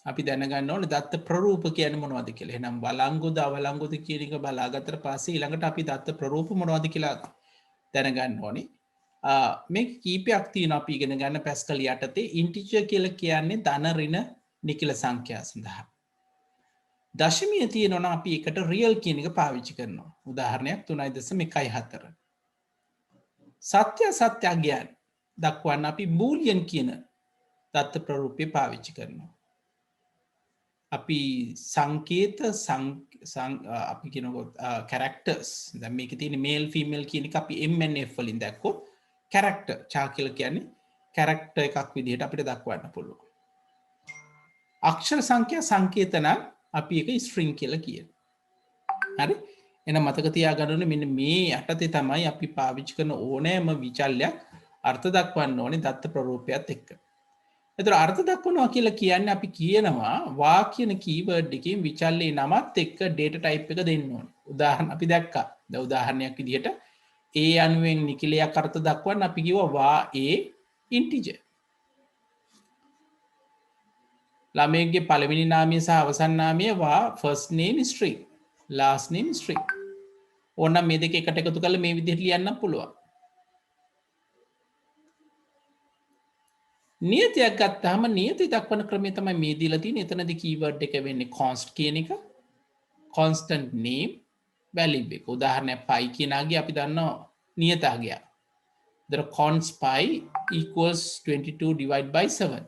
අපි දැනගන්න ඕනේ දත්ත ප්‍රරූප කියන්නේ මොනවද කියලා. එහෙනම් වළංගුද අවලංගුද කියන එක බලාගත්තට පස්සේ ඊළඟට අපි දත්ත ප්‍රරූප මොනවද කියලා දැනගන්න ඕනේ. මේ කීපයක් තියෙනවා අපි ඉගෙන ගන්න පැස්කල් යටතේ. ඉන්ටිජර් කියලා කියන්නේ ධන ඍණ නිකිල සංඛ්‍යා සඳහා. දශමිය තියෙනවා නම් අපි එකට රියල් කියන එක පාවිච්චි කරනවා. උදාහරණයක් 3.14. සත්‍ය අගයන් දක්වන්න අපි බූලියන් කියන දත්ත ප්‍රරූපය පාවිච්චි කරනවා. අපි සංකේත අපි කියනකොත් කැරක්ටර්ස් දැන් මේකේ තියෙන මේල් ෆීමේල් කියන එක අපි MNF වලින් දැක්කොත් කැරක්ටර් චා කියලා කියන්නේ කැරක්ටර් එකක් විදිහට අපිට දක්වන්න පුළුවන්. අක්ෂර සංඛ්‍යා සංකේත නම් අපි ඒක ස්ට්‍රින්ග් කියලා කියනවා. හරි? එහෙනම් මතක තියාගන්න ඕනේ මෙන්න මේ යටතේ තමයි අපි පාවිච්චි කරන ඕනෑම විචල්යක් අර්ථ දක්වන්න ඕනේ දත්ත ප්‍රරූපයත් එක්ක. එතකොට අර්ථ දක්වනවා කියලා කියන්නේ අපි කියනවා වා කියන කීවර්ඩ් එකකින් විචල්ලේ නමත් එක්ක ඩේටා ටයිප් එක දෙන්න ඕනේ. උදාහරණ අපි දැක්කා. දැන් උදාහරණයක් විදිහට a අනුවෙන් නිකිලයක් අර්ථ දක්වන්න අපි කිව්වා වා a ඉන්ටිජර්. ළමයෙක්ගේ පළවෙනි නාමය සහ අවසන් නාමය වා first name string last name string. ඕනනම් මේ දෙක එකට එකතු කරලා මේ විදිහට ලියන්න පුළුවන්. නියතයක් ගත්තාම නියතය දක්වන ක්‍රමය තමයි මේ දීලා තියෙන්නේ. එතනදී කීවර්ඩ් එක වෙන්නේ const කියන එක. constant name value එක. උදාහරණයක් pi කියන අගය අපි දන්නවා නියත අගය. the const pi equals 22 divided by 7.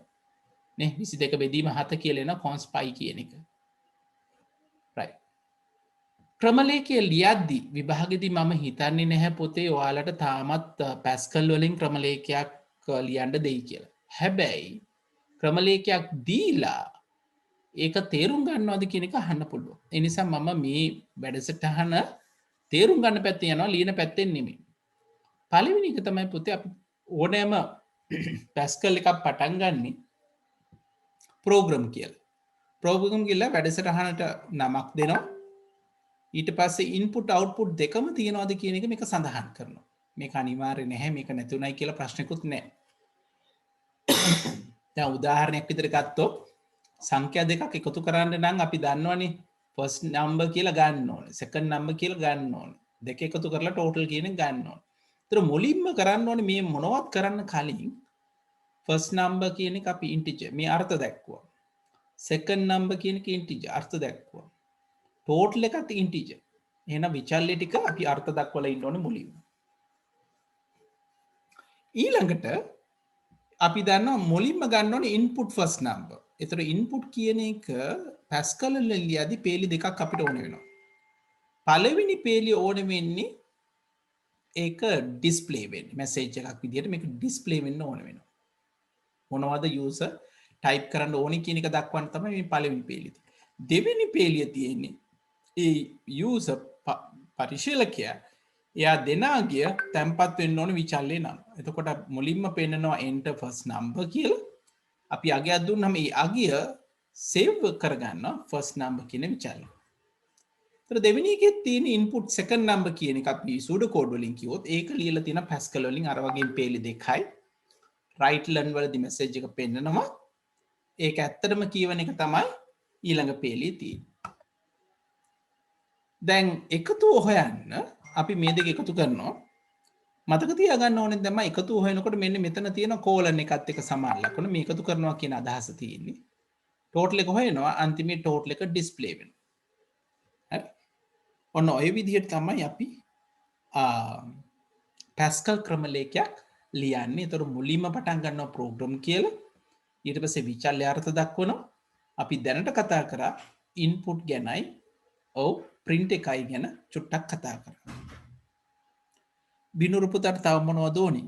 නේ 22 බෙදීම 7 කියලා එන const pi කියන එක. right. ක්‍රමලේඛය ලියද්දි විභාගෙදී මම හිතන්නේ නැහැ පොතේ ඔයාලට තාමත් පැස්කල් වලින් ක්‍රමලේඛයක් ලියන්න දෙයි කියලා. හැබැයි ක්‍රමලේඛයක් දීලා ඒක තේරුම් ගන්නවද කියන එක අහන්න පුළුවන්. ඒ නිසා මම මේ වැඩසටහන තේරුම් ගන්න පැත්තේ යනවා ලියන පැත්තෙන් නෙමෙයි. පළවෙනි එක තමයි පුතේ අපි ඕනෑම පැස්කල් එකක් පටන් ගන්නෙ ප්‍රෝග්‍රෑම් කියලා. ප්‍රෝග්‍රෑම් කියලා වැඩසටහනට නමක් දෙනවා. ඊට පස්සේ ඉන්පුට් අවුට්පුට් දෙකම තියෙනවද කියන එක මේක සඳහන් කරනවා. මේක අනිවාර්ය නැහැ මේක නැතුණයි කියලා ප්‍රශ්නකුත් නැහැ. දැන් උදාහරණයක් විදිහට ගත්තොත් සංඛ්‍යා දෙකක් එකතු කරන්න නම් අපි දන්නවනේ ෆස්ට් නම්බර් කියලා ගන්න ඕනේ සෙකන්ඩ් නම්බර් කියලා ගන්න ඕනේ දෙක එකතු කරලා ටෝටල් කියන එක ගන්න ඕනේ. ඒතර මුලින්ම කරන්න ඕනේ මේ මොනවත් කරන්න කලින් ෆස්ට් නම්බර් කියන එක අපි ඉන්ටිජර් මේ අර්ථ දැක්වුවා. සෙකන්ඩ් නම්බර් කියන එක ඉන්ටිජර් අර්ථ දැක්වුවා. ටෝටල් එකත් ඉන්ටිජර්. එහෙනම් විචල්්‍ය ටික අපි අර්ථ දක්වලා ඉන්න ඕනේ මුලින්ම. ඊළඟට අපි දන්නවා මුලින්ම ගන්න ඕනේ ඉන්පුට් ෆස්ට් නම්බර්. ඒතර ඉන්පුට් කියන එක පැස්කල් වල ලියද්දි පේලි දෙකක් අපිට ඕන වෙනවා. පළවෙනි පේලිය ඕන වෙන්නේ ඒක ඩිස්ප්ලේ වෙන්න. මැසේජ් එකක් විදිහට මේක ඩිස්ප්ලේ වෙන්න ඕන වෙනවා. මොනවද යූසර් ටයිප් කරන්න ඕනේ කියන එක දක්වන්න තමයි මේ පළවෙනි පේලිය තියෙන්නේ. දෙවෙනි පේලිය තියෙන්නේ ඒ යූසර් පරිශීලකයා එයා දෙනාගිය තැන්පත් වෙන්න ඕන විචල්්‍යය නම්. එතකොට මුලින්ම පෙන්නනවා enter first number කියලා. අපි අගයක් දුන්නම මේ අගය සේව් කරගන්න first number කියන විචල්්‍යය. ඒතර දෙවෙනි එකේ තියෙන input second number කියන එක අපි pseudo code වලින් කිව්වොත් ඒක ලියලා තියෙන Pascal වලින් අර වගේ පේලි දෙකයි. right learn වලදී message එක පෙන්නනවා. ඒක ඇත්තටම කියවන එක තමයි ඊළඟ පේලිය තියෙන්නේ. දැන් එකතු හොයන්න අපි මේ දෙක එකතු කරනවා. මතක තියාගන්න ඕනේ දැන් මම එකතු හොයනකොට මෙන්න මෙතන තියෙන කෝලන් එකත් එක්ක සමාන ලකුණ මේ එකතු කරනවා කියන අදහස තියෙන්නේ. ටෝටල් එක හොයනවා අන්තිමේ ටෝටල් එක ඩිස්ප්ලේ වෙනවා. හරි. ඔන්න ඔය විදිහට තමයි අපි පැස්කල් ක්‍රමලේඛයක් ලියන්නේ. ඒතර මුලින්ම පටන් ගන්නවා ප්‍රෝග්‍රෑම් කියලා. ඊට පස්සේ විචල්්‍ය අර්ථ දක්වනවා. අපි දැනට කතා කරා ඉන්පුට් ගැනයි ඔව් print එකයි ගැන චුට්ටක් කතා කරා. බිනුරු පුතට තව මොනවද ඕනේ?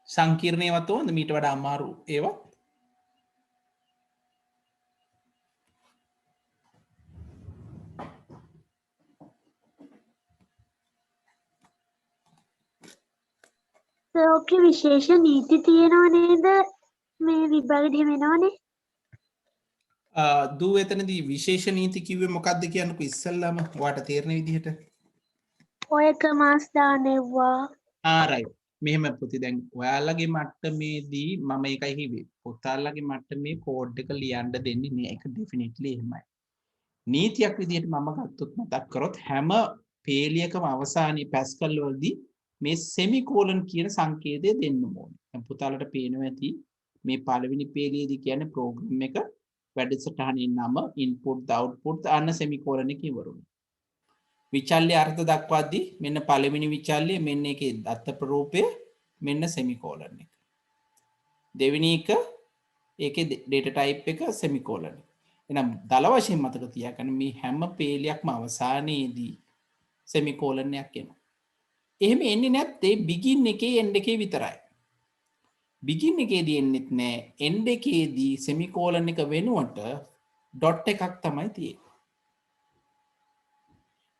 සංකීර්ණ ඒවාත් ඕනද මීට වඩා අමාරු ඒවා? ඕකේ විශේෂ නීති තියෙනව නේද? මේ විභාගෙට එහෙම එනවනේ. දූ එතනදී විශේෂ නීති කිව්වේ මොකක්ද කියන්නකෝ ඉස්සල්ලාම ඔයාට තේරෙන විදිහට. ඔය කමාස් දානෙව්වා. right. මෙහෙම පුතේ දැන් ඔයාලගේ මට්ටමේදී මම ඒකයි කිව්වේ. පුතාලගේ මට්ටමේ කෝඩ් එක ලියන්න දෙන්නේ නෑ. ඒක ඩෙෆිනිට්ලි එහෙමයි. නීතියක් විදිහට මම ගත්තොත් මතක් කරොත් හැම පේලියකම අවසානයේ පැස්කල් වලදී මේ සෙමිකෝලන් කියන සංකේතය දෙන්න ඕනේ. දැන් පුතාලට පේනවා ඇති මේ පළවෙනි පේලියේදී කියන්නේ ප්‍රෝග්‍රෑම් එක වැඩසටහනේ නම ඉන්පුට් අවුට්පුට් අන්න සෙමිකෝලන් එක ඉවරුනේ. විචල්්‍ය අර්ථ දක්වාදී මෙන්න පළවෙනි විචල්්‍යය මෙන්න එකේ දත්ත ප්‍රරූපය මෙන්න සෙමිකෝලන් එක. දෙවෙනි එක ඒකේ ඩේටා ටයිප් එක සෙමිකෝලන් එක. එනම් දල වශයෙන් මතක තියාගන්න මේ හැම පේලියක්ම අවසානයේදී සෙමිකෝලන් එකක් එනවා. එහෙම එන්නේ නැත්තේ බිගින් එකේ එන්ඩ් එකේ විතරයි. බිගින් එකේදී එන්නෙත් නෑ එන්ඩ් එකේදී සෙමිකෝලන් එක වෙනුවට ඩොට් එකක් තමයි තියෙන්නේ.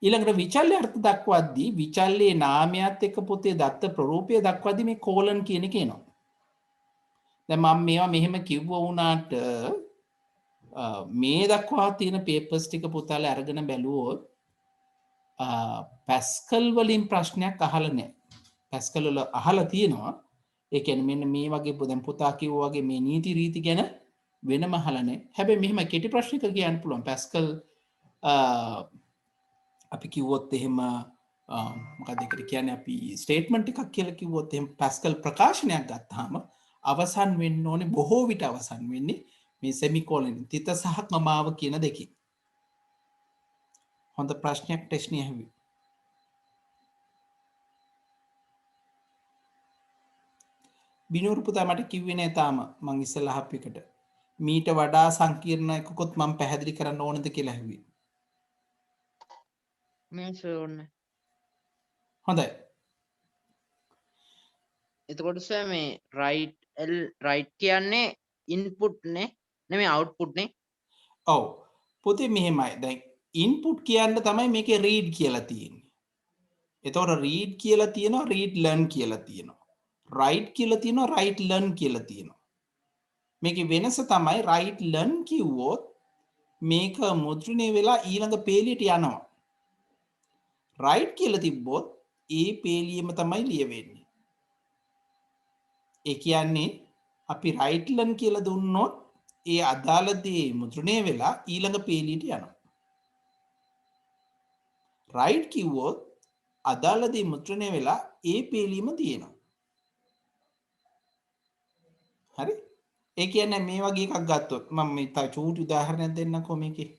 ඊළඟට විචල්්‍ය අර්ථ දක්වද්දී විචල්්‍යයේ නාමයත් එක්ක පොතේ දත්ත ප්‍රරූපය දක්වද්දී මේ කෝලන් කියන එක එනවා. දැන් මම මේවා මෙහෙම කිව්ව වුණාට මේ දක්වා තියෙන පේපර්ස් ටික පුතාලා අරගෙන බැලුවොත් පැස්කල් වලින් ප්‍රශ්නයක් අහලා නැහැ. පැස්කල් වල අහලා තියෙනවා. ඒ කියන්නේ මෙන්න මේ වගේ දැන් පුතා කිව්වා වගේ මේ නීති රීති ගැන වෙනම අහලා නැහැ. හැබැයි මෙහෙම කෙටි ප්‍රශ්නයක කියන්න පුළුවන්. පැස්කල් අපි කිව්වොත් එහෙම මොකක්ද ඒකට කියන්නේ අපි ස්ටේට්මන්ට් එකක් කියලා කිව්වොත් එහෙම පැස්කල් ප්‍රකාශනයක් ගත්තාම අවසන් වෙන්න ඕනේ බොහෝ විට අවසන් වෙන්නේ මේ සෙමිකෝලන් තිත සහ කමාව කියන දෙකේ. හොඳ ප්‍රශ්නයක් ටෙස්ට් නියහුවේ. බිනෝර් පුතා මට කිව්වේ නෑ තාම මං ඉස්සෙල්ලා අහපු එකට. මීට වඩා සංකීර්ණ එකකුත් මම පැහැදිලි කරන්න ඕනද කියලා ඇහුවේ. මේ සෝන්න හොඳයි. එතකොට සර් මේ රයිට් කියන්නේ ඉන්පුට් නේ නෙමෙයි අවුට්පුට් නේ. ඔව් පුතේ මෙහෙමයි. දැන් ඉන්පුට් කියන්න තමයි මේකේ රීඩ් කියලා තියෙන්නේ. එතකොට රීඩ් කියලා තියෙනවා රීඩ් ලර්න් කියලා තියෙනවා. රයිට් කියලා තියෙනවා රයිට් ලර්න් කියලා තියෙනවා. මේකේ වෙනස තමයි රයිට් ලර්න් කිව්වොත් මේක මුද්‍රණය වෙලා ඊළඟ පේලියට යනවා. රයිට් කියලා තිබ්බොත් ඒ පේලියෙම තමයි ලියවෙන්නේ. ඒ කියන්නේ අපි රයිට් ලර්න් කියලා දුන්නොත් ඒ අදාළ දේ මුද්‍රණය වෙලා ඊළඟ පේලියට යනවා. රයිට් කිව්වොත් අදාළ දේ මුද්‍රණය වෙලා ඒ පේලියම තියෙනවා. හරි? ඒ කියන්නේ මේ වගේ එකක් ගත්තොත් මම මේ තව චූටි උදාහරණයක් දෙන්නම්කෝ මේකේ.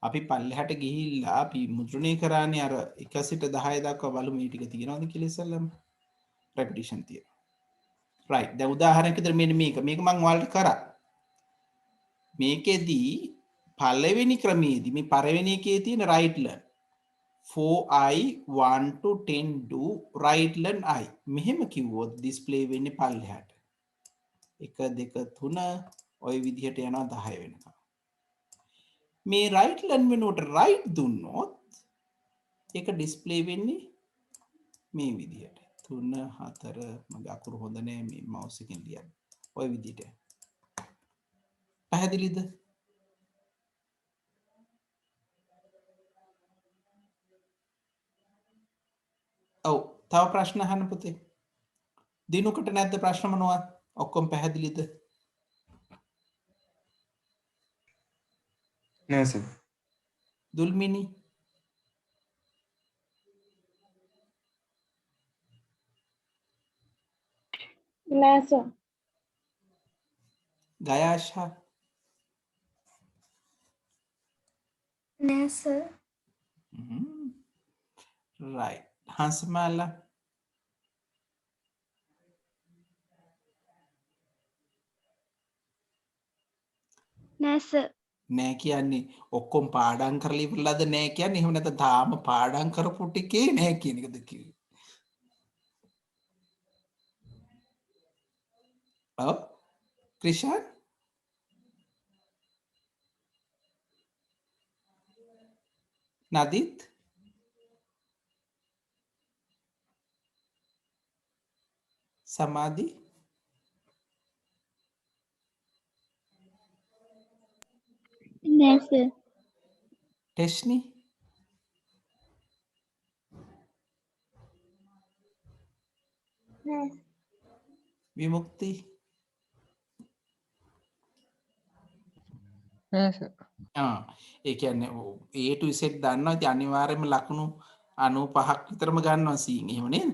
අපි පල්ලෙහාට ගිහිල්ලා අපි මුද්‍රණය කරානේ අර 1 සිට 10 දක්වා බලමු මේ ටික තියෙනවද කියලා ඉස්සෙල්ලාම. රෙපිටිෂන් තියෙනවා. රයිට්. දැන් උදාහරණයක් විතර මෙන්න මේක. මේක මම ඔයාලට කරා. මේකෙදී පළවෙනි ක්‍රමයේදී මේ පළවෙනි එකේ තියෙන right learn 4i 1 to 10 do right learn I මෙහෙම කිව්වොත් ඩිස්ප්ලේ වෙන්නේ පල්ලෙහාට 1 2 3 ඔය විදිහට යනවා 10 වෙනකම් මේ right learn වෙනුවට right දුන්නොත් ඒක ඩිස්ප්ලේ වෙන්නේ මේ විදිහට 3 4 මගේ අකුරු හොඳ නෑ මේ mouse එකෙන් ලියන්න ඔය විදිහට පැහැදිලිද ඔව් තව ප්‍රශ්න අහන්න පුතේ දිනුකට නැද්ද ප්‍රශ්න මොනවද ඔක්කොම පැහැදිලිද නෑ සර් දුල්මිනි නෑ සර්. ගයාෂා නෑ සර්. right හංසමාලා නෑ සර්. නෑ කියන්නේ ඔක්කොම පාඩම් කරලා ඉවරලාද නෑ කියන්නේ එහෙම නැත්නම් තාම පාඩම් කරපු ටිකේ නෑ කියන එකද කිව්වේ ඔව් ක්‍රිෂාන් නදිත් සමාධි නෑ සර්. ටෙස්නි නෑ විමුක්ති නෑ සර්. ඒ කියන්නේ A to Z දන්නවා ඉතින් අනිවාර්යයෙන්ම ලකුණු 95ක් විතරම ගන්නවා C න්. එහෙම නේද?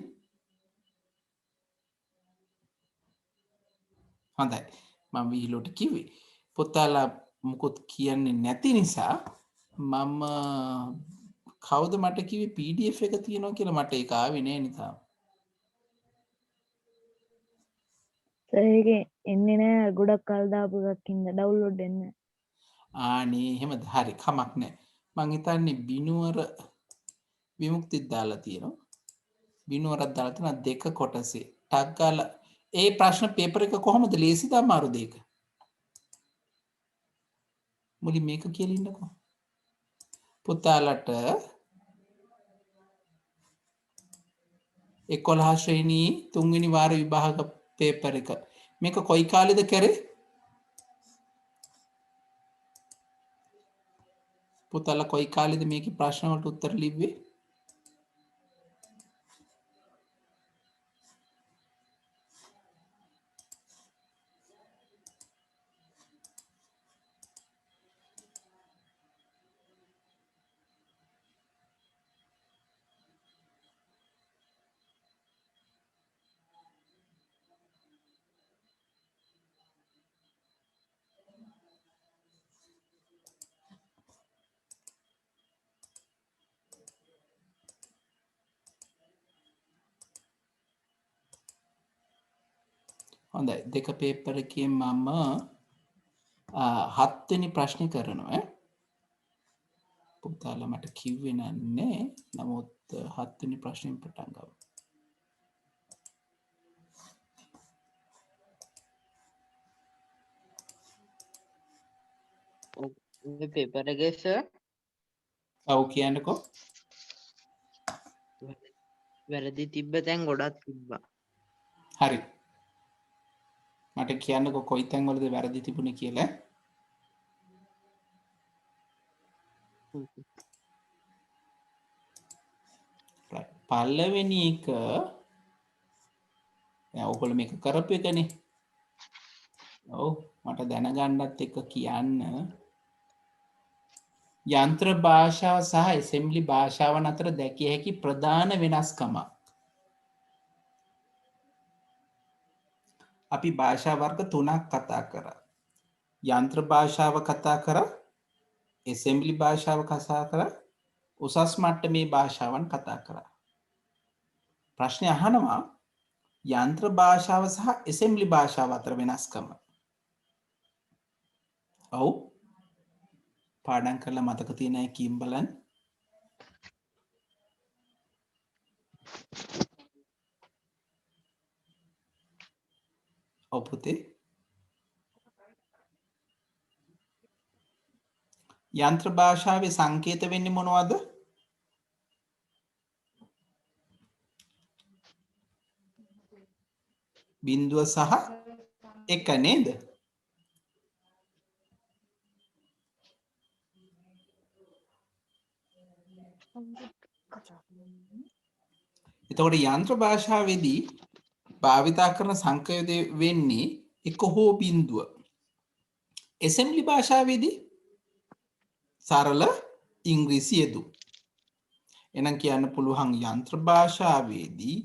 හොඳයි. මම විහිළුවට කිව්වේ. පුතාලා මුකුත් කියන්නේ නැති නිසා මම කවුද මට කිව්වේ PDF එක තියෙනවා කියලා මට ඒක ආවේ නෑ නිසා. ඒක එන්නේ නෑ ගොඩක් කල් දාපු එකක් හින්දා ඩවුන්ලෝඩ් වෙන්නේ ආනේ එහෙමද? හරි කමක් නෑ. මං හිතන්නේ බිනුවර විමුක්තිත් දාලා තියෙනවා. බිනුවරක් දාලා තියෙනවා දෙක කොටසේ. ටක් ගාලා ඒ ප්‍රශ්න පේපර් එක කොහොමද ලේසිද අමාරුද ඒක? මුලින් මේක කියලා ඉන්නකෝ. පුතාලට 11 ශ්‍රේණියේ 3 වෙනි වාර විභාග පේපර් එක. මේක කොයි කාලෙද කරේ? පුතාලා කොයි කාලෙද මේකේ ප්‍රශ්න වලට උත්තර ලිව්වේ? හොඳයි දෙක පේපර් එකේ මම 7 වෙනි ප්‍රශ්නේ කරනවා ඈ. පුතාලා මට කිව්වේ නෑ. නමුත් 7 වෙනි ප්‍රශ්නෙන් පටන් ගමු. මේ පේපර් එකේ සර් ඔව් කියන්නකෝ. වැරදි තිබ්බ තැන් ගොඩක් තිබ්බා. හරි. මට කියන්නකෝ කොයි තැන්වලද වැරදි තිබුණේ කියලා. right. පළවෙනි එක දැන් ඔයගොල්ලෝ මේක කරපු එකනේ. ඔව් මට දැනගන්නත් එක කියන්න යන්ත්‍ර භාෂාව සහ ඇසෙම්බලි භාෂාවන් අතර දැකිය හැකි ප්‍රධාන වෙනස්කමක්. අපි භාෂා වර්ග 3ක් කතා කරා. යන්ත්‍ර භාෂාව කතා කරා, ඇසෙම්බලි භාෂාව කතා කරා, උසස් මට්ටමේ භාෂාවන් කතා කරා. ප්‍රශ්නේ අහනවා යන්ත්‍ර භාෂාව සහ ඇසෙම්බලි භාෂාව අතර වෙනස්කම. ඔව් පාඩම් කරලා මතක තියෙන අය කීම් බලන්න. ඔව් පුතේ. යන්ත්‍ර භාෂාවේ සංකේත වෙන්නේ මොනවද? බිංදුව සහ එක නේද? එතකොට යන්ත්‍ර භාෂාවේදී භාවිතා කරන සංකේතය වෙන්නේ එක හෝ බිංදුව. ඇසෙම්බලි භාෂාවේදී සරල ඉංග්‍රීසි යෙදුම්. එහෙනම් කියන්න පුළුවන් යන්ත්‍ර භාෂාවේදී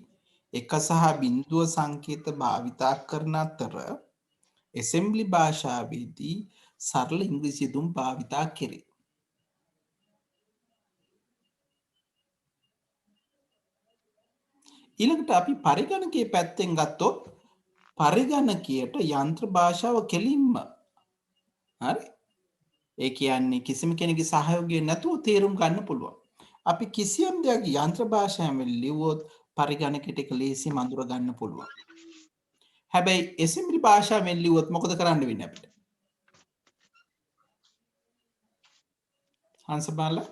එක සහ බිංදුව සංකේත භාවිතා කරන අතර ඇසෙම්බලි භාෂාවේදී සරල ඉංග්‍රීසි යෙදුම් භාවිතා කෙරේ. ඊළඟට අපි පරිගණකයේ පැත්තෙන් ගත්තොත් පරිගණකයට යන්ත්‍ර භාෂාව කෙලින්ම හරි ඒ කියන්නේ කිසිම කෙනෙකුගේ සහයෝගය නැතුව තේරුම් ගන්න පුළුවන්. අපි කිසියම් දෙයක් යන්ත්‍ර භාෂාවෙන් ලිව්වොත් පරිගණකයට ඒක ලේසියෙන් අඳුර ගන්න පුළුවන්. හැබැයි ඇසෙම්බලි භාෂාවෙන් ලිව්වොත් මොකද කරන්න වෙන්නේ අපිට? හංස බාලා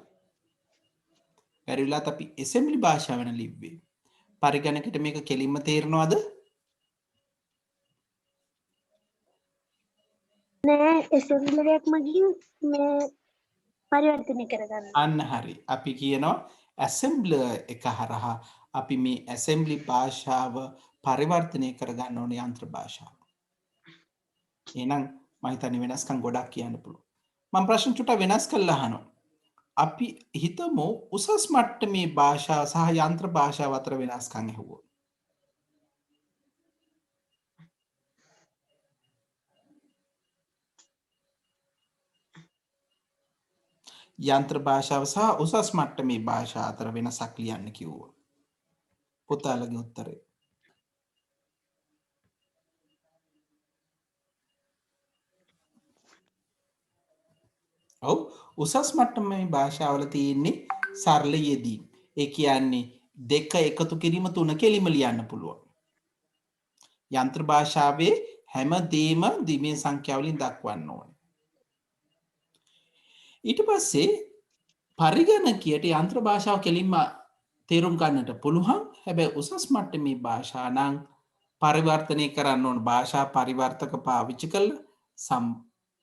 පරිවිලාත් අපි ඇසෙම්බලි භාෂාවෙන් ලිව්වේ. පරිගණකයට මේක කෙලින්ම තේරෙනවද? නෑ ඇසෙම්බලර් එකක් මගින් මේ පරිවර්තනය කරගන්න. අන්න හරි. අපි කියනවා ඇසෙම්බලර් එක හරහා අපි මේ ඇසෙම්බලි භාෂාව පරිවර්තනය කරගන්න ඕනේ යන්ත්‍ර භාෂාව. එහෙනම් මම හිතන්නේ වෙනස්කම් ගොඩක් කියන්න පුළුවන්. මම ප්‍රශ්න චුට්ටක් වෙනස් කරලා අහනවා. අපි හිතමු උසස් මට්ටමේ භාෂා සහ යන්ත්‍ර භාෂාව අතර වෙනස්කම් ඇහුවොත්. යන්ත්‍ර භාෂාව සහ උසස් මට්ටමේ භාෂා අතර වෙනසක් ලියන්න කිව්වොත්. පුතාලගේ උත්තරේ. ඔව් උසස් මට්ටමේ භාෂාවල තියෙන්නේ සරල යෙදීම්. ඒ කියන්නේ දෙක එකතු කිරීම තුන කෙලිම ලියන්න පුළුවන්. යන්ත්‍ර භාෂාවේ හැම දේම දිමේ සංඛ්‍යාවලින් දක්වන්න ඕනේ. ඊට පස්සේ පරිගණකයට යන්ත්‍ර භාෂාව කෙලින්ම තේරුම් ගන්නට පුළුවන්. හැබැයි උසස් මට්ටමේ භාෂා නම් පරිවර්තනය කරන්න ඕන භාෂා පරිවර්තක පාවිච්චි කරලා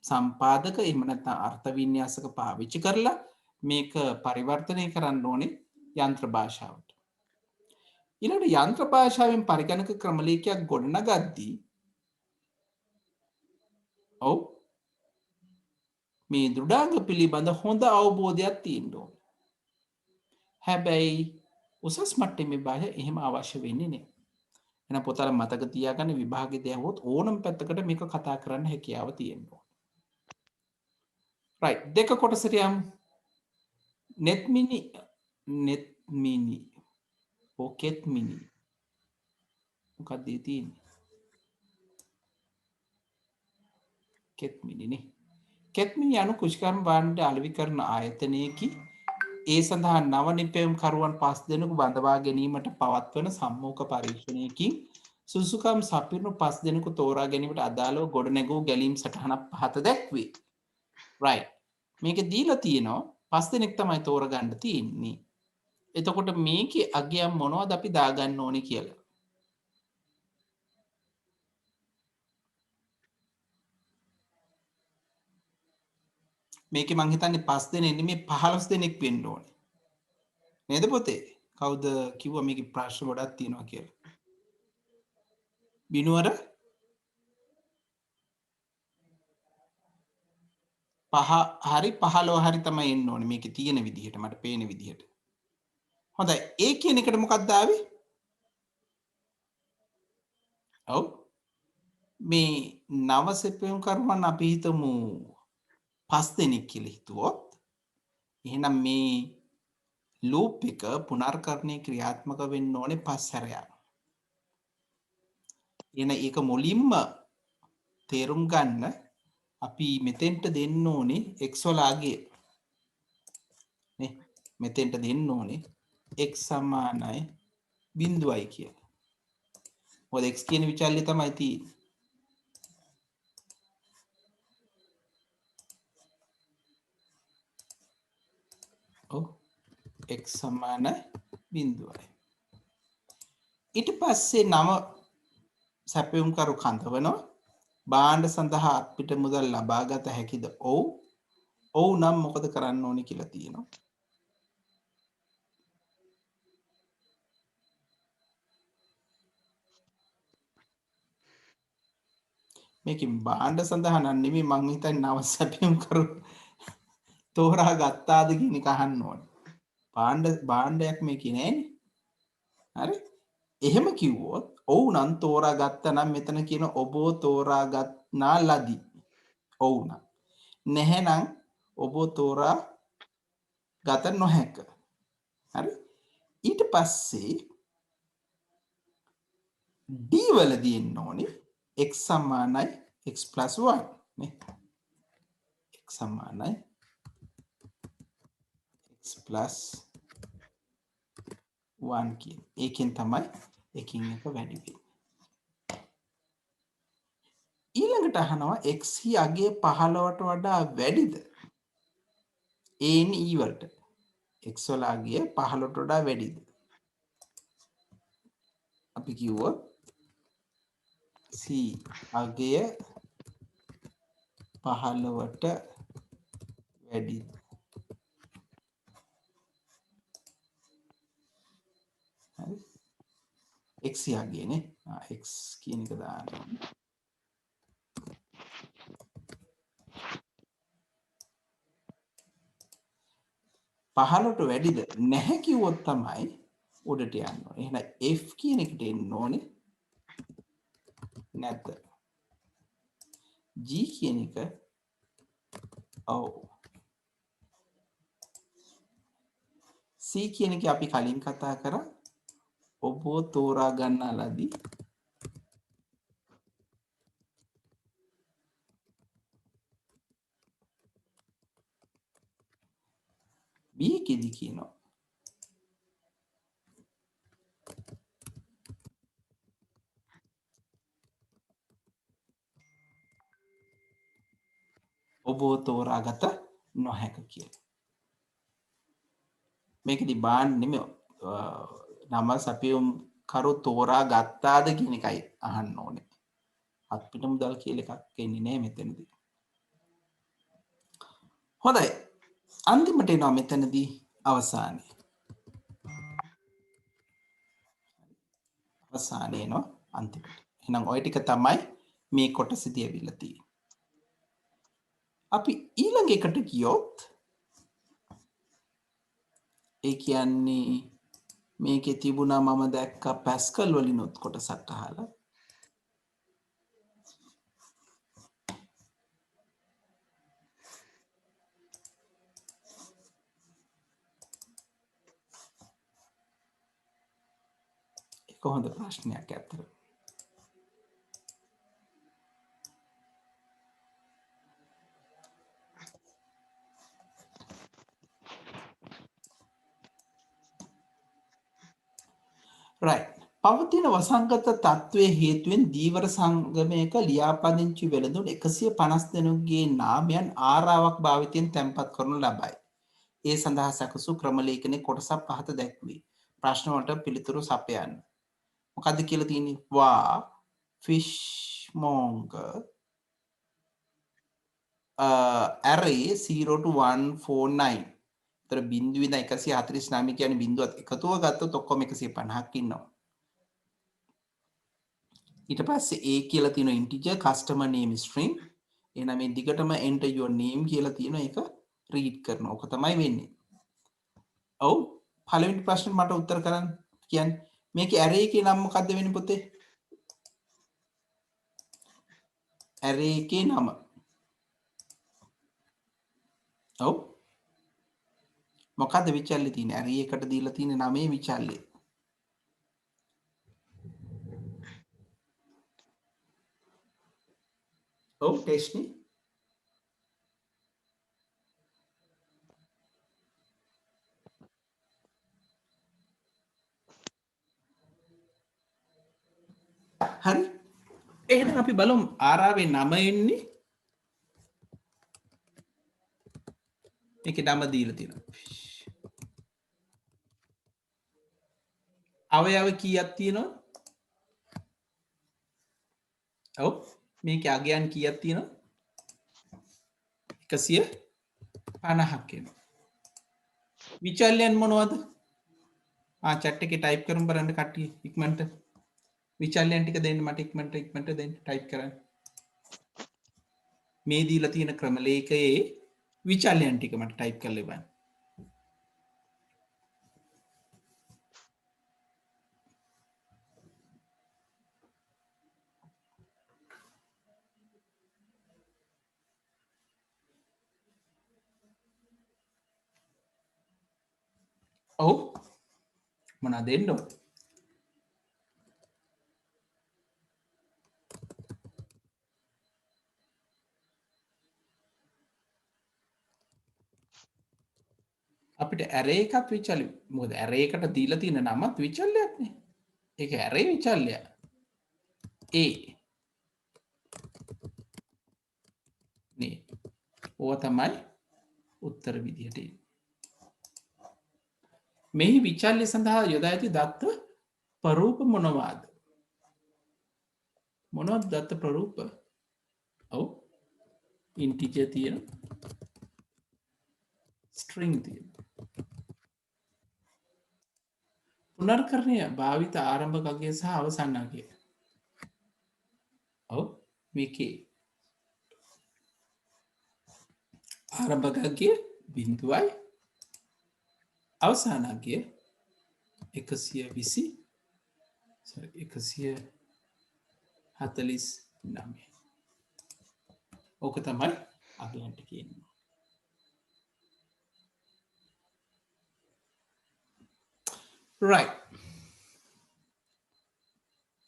සම්පාදක එහෙම නැත්නම් අර්ථ වින්‍යාසක පාවිච්චි කරලා මේක පරිවර්තනය කරන්න ඕනේ යන්ත්‍ර භාෂාවට. ඊළඟට යන්ත්‍ර භාෂාවෙන් පරිගණක ක්‍රමලේඛයක් ගොඩනගද්දී ඔව් මේ දෘඩාංග පිළිබඳ හොඳ අවබෝධයක් තියෙන්න ඕනේ. හැබැයි උසස් මට්ටමේ භාෂාව එහෙම අවශ්‍ය වෙන්නේ නැහැ. එහෙනම් පොතල මතක තියාගන්න විභාගෙදී දැහුවොත් ඕනම පැත්තකට මේක කතා කරන්න හැකියාව තියෙනවා. right දෙක කොටසට යමු. net mini pocket mini මොකක්ද ඒ තියෙන්නේ? ket mini නේ. ket mini යනු කුෂිකර්ම භාණ්ඩ අලෙවි කරන ආයතනයකි. ඒ සඳහා නව නිපැයුම් කරුවන් 5 දෙනෙකු බඳවා ගැනීමට පවත්වන සම්මුඛ පරීක්ෂණයකින් සුසුකම් සපිරුණු 5 දෙනෙකු තෝරා ගැනීමට අදාළව ගොඩනැගූ ගැලීම් සටහනක් පහත දැක්වේ. right. මේක දීලා තියෙනවා 5 දෙනෙක් තමයි තෝරගන්න තියෙන්නේ. එතකොට මේකේ අගයන් මොනවද අපි දාගන්න ඕනේ කියලා. මේකේ මං හිතන්නේ 5 දෙනෙක් නෙමෙයි 15 දෙනෙක් වෙන්න ඕනේ. නේද පොතේ? කවුද කිව්වා මේකේ ප්‍රශ්න ගොඩක් තියෙනවා කියලා? බිනුවර 5 හරි 15 හරි තමයි එන්න ඕනේ මේකේ තියෙන විදිහට මට පේන විදිහට. හොඳයි. ඒ කියන එකට මොකක්ද ආවේ? ඔව්. මේ නව සෙපෙම් කරුවන් අපි හිතමු 5 දෙනෙක් කියලා හිතුවොත් එහෙනම් මේ ලූප් එක පුනර්කරණය ක්‍රියාත්මක වෙන්න ඕනේ 5 සැරයක්. එන ඒක මුලින්ම තේරුම් ගන්න අපි මෙතෙන්ට දෙන්න ඕනේ x වල අගය. නේ මෙතෙන්ට දෙන්න ඕනේ x සමානයි 0යි කියලා. මොකද x කියන විචල්්‍ය තමයි තියෙන්නේ. ඔව් x සමානයි 0යි. ඊට පස්සේ නම සැපයුම් කරු කඳවනවා. භාණ්ඩ සඳහා අපිට මුදල් ලබා ගත හැකිද? ඔව්. ඔව් නම් මොකද කරන්න ඕනේ කියලා තියෙනවා. මේකෙන් භාණ්ඩ සඳහා නම් නෙමෙයි මං හිතන්නේ නව සැපයුම් කරු තෝරා ගත්තාද කියන එක අහන්න ඕනේ. භාණ්ඩයක් මේකේ නෑනේ. හරි? එහෙම කිව්වොත් ඔව් නම් තෝරා ගත්තා නම් මෙතන කියන ඔබව තෝරා ගන්නා ලදී. ඔව් නම්. නැහැ නම් ඔබ තෝරා ගත නොහැක. හරි? ඊට පස්සේ D වල දෙන්න ඕනේ x සමානයි x + 1 නේ. x සමානයි x + 1 කියන. ඒකෙන් තමයි එකින් එක වැඩි වෙන්නේ. ඊළඟට අහනවා x හි අගය 15ට වඩා වැඩිද? a n e වලට x වල අගය 15ට වඩා වැඩිද? අපි කිව්වොත් c අගය 15ට වැඩිද? හරි x අගය නේ. x කියන එක දාන්න. පහළට වැඩිද නැහැ කිව්වොත් තමයි උඩට යන්න ඕනේ. එහෙනම් f කියන එකට එන්න ඕනේ. නැත්ද? g කියන එක ඔව්. c කියන එක අපි කලින් කතා කරා ඔබ තෝරා ගන්නලදී b කෙදි කියනවා ඔබ තෝරාගත නොහැක කියලා. මේකෙදි බාන්න නෙමෙයි නම සපියුම් කරු තෝරා ගත්තාද කියන එකයි අහන්න ඕනේ. අත්පිට මුදල් කියලා එකක් එන්නේ නැහැ මෙතනදී. හොඳයි. අන්තිමට එනවා මෙතනදී අවසානයේ. අවසානයේ එනවා අන්තිමට. එහෙනම් ওই ටික තමයි මේ කොටසදී ඇවිල්ලා තියෙන්නේ. අපි ඊළඟ එකට ගියොත් ඒ කියන්නේ මේකේ තිබුණා මම දැක්කා පැස්කල් වලිනුත් කොටසක් අහලා. ඒක හොඳ ප්‍රශ්නයක් ඇත්තට. right. පවතින වසංගත තත්ත්වයේ හේතුවෙන් දීවර සංගමයක ලියාපදිංචි වෙළඳුන් 150 දෙනෙකුගේ නාමයන් ආරාවක් භාවිතයෙන් තැන්පත් කරනු ලබයි. ඒ සඳහා සැකසු ක්‍රම ලේඛනයේ කොටසක් පහත දැක්වේ. ප්‍රශ්න වලට පිළිතුරු සපයන්න. මොකද්ද කියලා තියෙන්නේ? වා fishmonger array 0 to 149. තර බිඳුව ඉඳන් 149 කියන්නේ බිඳුවත් එකතුව ගත්තොත් ඔක්කොම 150ක් ඉන්නවා. ඊට පස්සේ a කියලා තියෙන integer customer name string. එහෙනම් මේ දිගටම enter your name කියලා තියෙන එක read කරනවා. ඔක තමයි වෙන්නේ. ඔව් පළවෙනි ප්‍රශ්නෙට මට උත්තර කරන්න කියන්නේ මේකේ array එකේ නම මොකද්ද වෙන්නේ පුතේ? array එකේ නම. ඔව් මොකද්ද විචල්ලි තියෙන්නේ? array එකට දීලා තියෙන නමේ විචල්ලි. ඔව් ටෙස්ට්නි. හරි. එහෙනම් අපි බලමු ආරාවේ නම එන්නේ මේකේ නම දීලා තියෙනවා. අවයව කීයක් තියෙනවද? ඔව් මේකේ අගයන් කීයක් තියෙනවද? 150ක් එනවා. විචල්‍යයන් මොනවද? chat එකේ type කරමු බලන්න කට්ටිය ඉක්මනට. විචල්‍යයන් ටික දෙන්න මට ඉක්මනට දෙන්න type කරන්න. මේ දීලා තියෙන ක්‍රම ලේඛයේ විචල්‍යයන් ටික මට type කරලා ඉවන්න. ඔව් මොනවද දෙන්න ඕන? අපිට array එකත් විචල්‍ය මොකද array එකට දීලා තියෙන නමත් විචල්‍යයක් නේ. ඒක array විචල්‍ය. a නේ. ඕව තමයි උත්තර විදිහට එන්නේ. මෙහි විචල්‍ය සඳහා යොදා ඇති දත්ත ප්‍රරූප මොනවාද? මොනවද දත්ත ප්‍රරූප? ඔව් integer තියෙන string තියෙන. පුනර්කරණය භාවිත ආරම්භක අගය සහ අවසන් අගය. මේකේ ආරම්භකගේ බිඳුවයි අවසානගේ 149 ඕක තමයි අගයන්ට කියන්නේ. right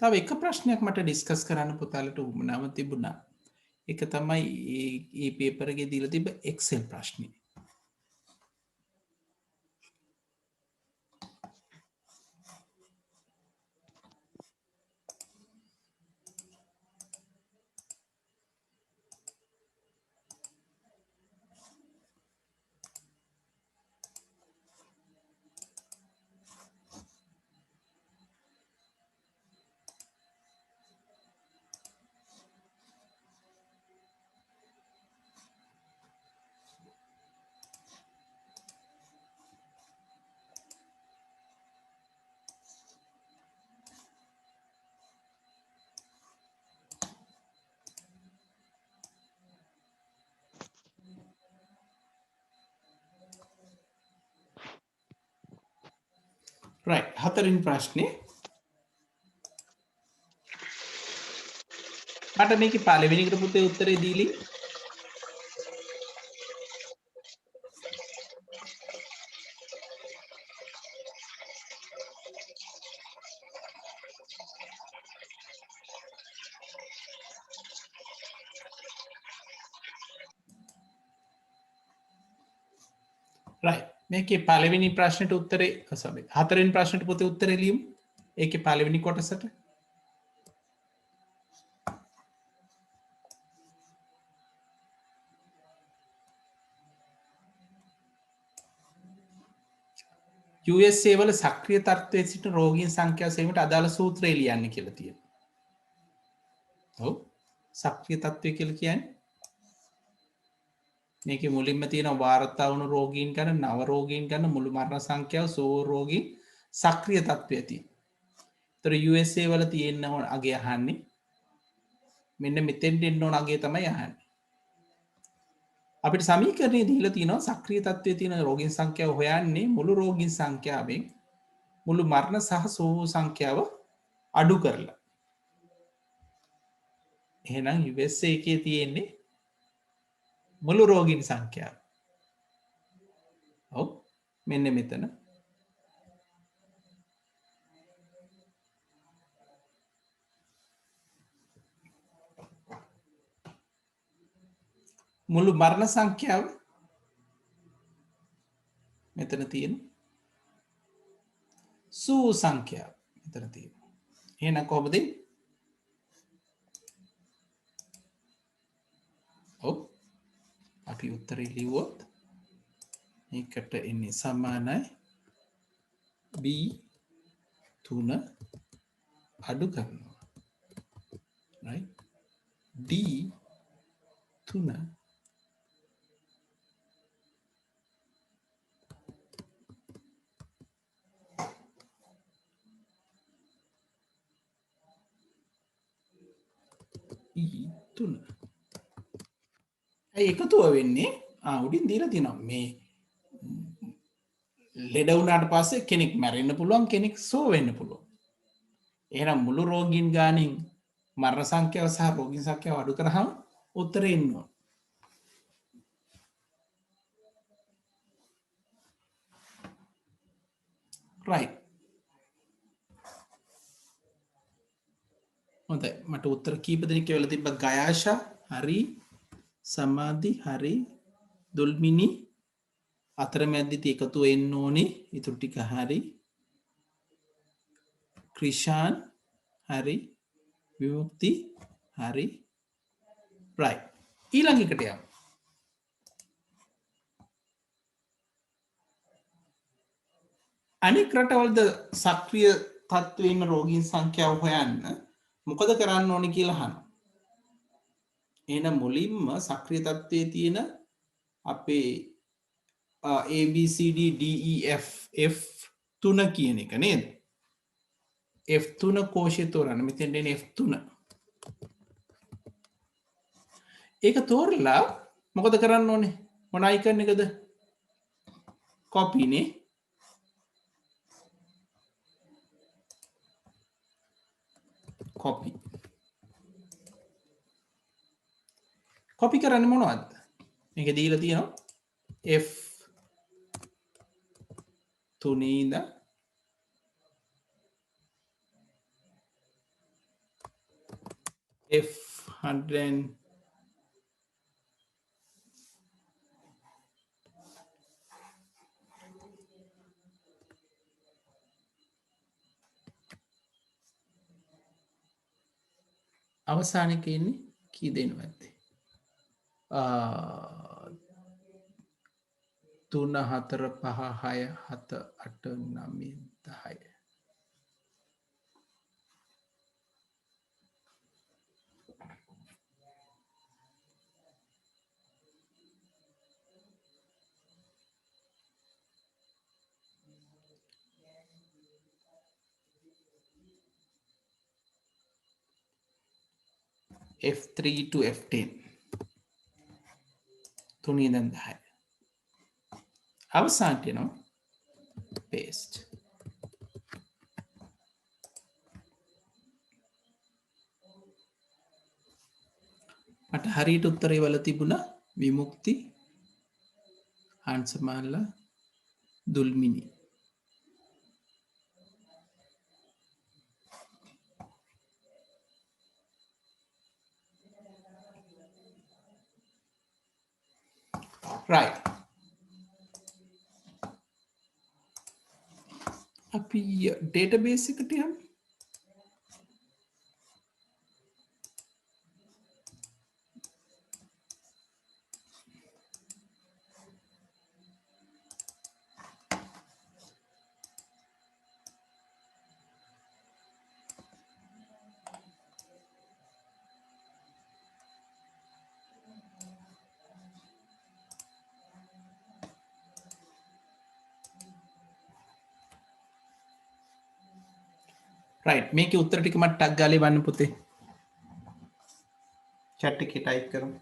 තව එක ප්‍රශ්නයක් මට ඩිස්කස් කරන්න පුතාලට උවමනාව තිබුණා. එක තමයි ඒ පේපර් එකේ දීලා තිබ්බ එක්සෙල් ප්‍රශ්නේ. right හතරවෙනි ප්‍රශ්නේ මට මේකේ පළවෙනි එකට පුතේ උත්තරේ දීලි right මේකේ පළවෙනි ප්‍රශ්නෙට උත්තරේ sorry හතරවෙනි ප්‍රශ්නෙට පුතේ උත්තරේ ලියමු. ඒකේ පළවෙනි කොටසට USA වල සක්‍රිය තත්ත්වයේ සිට රෝගීන් සංඛ්‍යාව සෙවීමට අදාළ සූත්‍රය ලියන්න කියලා තියෙනවා. ඔව් සක්‍රිය තත්ත්වය කියලා කියන්නේ මේකේ මුලින්ම තියෙන වාර්තා වුණු රෝගීන් ගන්න නව රෝගීන් ගන්න මුළු මරණ සංඛ්‍යාව සෝ රෝගීන් සක්‍රිය තත්ත්වයේ තියෙන. ඒතර USA වල තියෙන අගේ අහන්නේ මෙන්න මෙතෙන්ට එන්න ඕන අගේ තමයි අහන්නේ. අපිට සමීකරණය දීලා තියෙනවා සක්‍රිය තත්ත්වයේ තියෙන රෝගීන් සංඛ්‍යාව හොයන්නේ මුළු රෝගීන් සංඛ්‍යාවෙන් මුළු මරණ සහ සෝ සංඛ්‍යාව අඩු කරලා. එහෙනම් USA එකේ තියෙන්නේ මුළු රෝගීන් සංඛ්‍යාව. ඔව් මෙන්න මෙතන මුළු මරණ සංඛ්‍යාව මෙතන තියෙන සූ සංඛ්‍යාව මෙතන තියෙන. එහෙනම් කොහොමද? ඔව් අපි උත්තරේ ලිව්වොත් මේකට එන්නේ සමානයි b 3 අඩු කරනවා right d 3 e 3 එකතුව වෙන්නේ උඩින් දීලා තියෙනවා මේ ලෙඩ වුණාට පස්සේ කෙනෙක් මැරෙන්න පුළුවන් කෙනෙක් සෝ වෙන්න පුළුවන්. එහෙනම් මුළු රෝගීන් ගානින් මරණ සංඛ්‍යාව සහ රෝගීන් සංඛ්‍යාව අඩු කරාම උත්තරේ එනවා. right හොඳයි මට උත්තර කීප දෙනෙක් කියලා තිබ්බා ගයාෂා හරි සමාධි හරි දුල්මිනි අතරමැද්දේ එකතු වෙන්න ඕනේ ඊටු ටික හරි ක්‍රිෂාන් හරි විමුක්ති හරි right ඊළඟ එකට යමු. අනික් රටවලද සක්‍රිය තත්ත්වයේ ඉන්න රෝගීන් සංඛ්‍යාව හොයන්න මොකද කරන්න ඕනේ කියලා අහනවා. එහෙනම් මුලින්ම සක්‍රිය තත්ත්වයේ තියෙන අපේ ABCDDEF F3 කියන එක නේද? F3 කෝෂය තෝරන්න. මෙතෙන් එන්නේ F3. ඒක තෝරලා මොකද කරන්න ඕනේ මොන අයිකන් එකද කොපිනේ කොපි කරන්න මොනවද මේක දීලා තියෙනවා F 3 ඉඳන් F100 අවසානයේ ඉන්නේ කී දෙනවද 3 4 5 6 7 8 9 10 F3 to F10 තුනේ ඉඳන් 10 අවසානට එනවා paste මට හරියට උත්තරේ වල තිබුණා විමුක්ති හංසමාලා දුල්මිනි right අපි database එකට යමු right මේකේ උත්තර ටික මට ටග් ගාලා එවන්න පුතේ chat එකේ type කරමු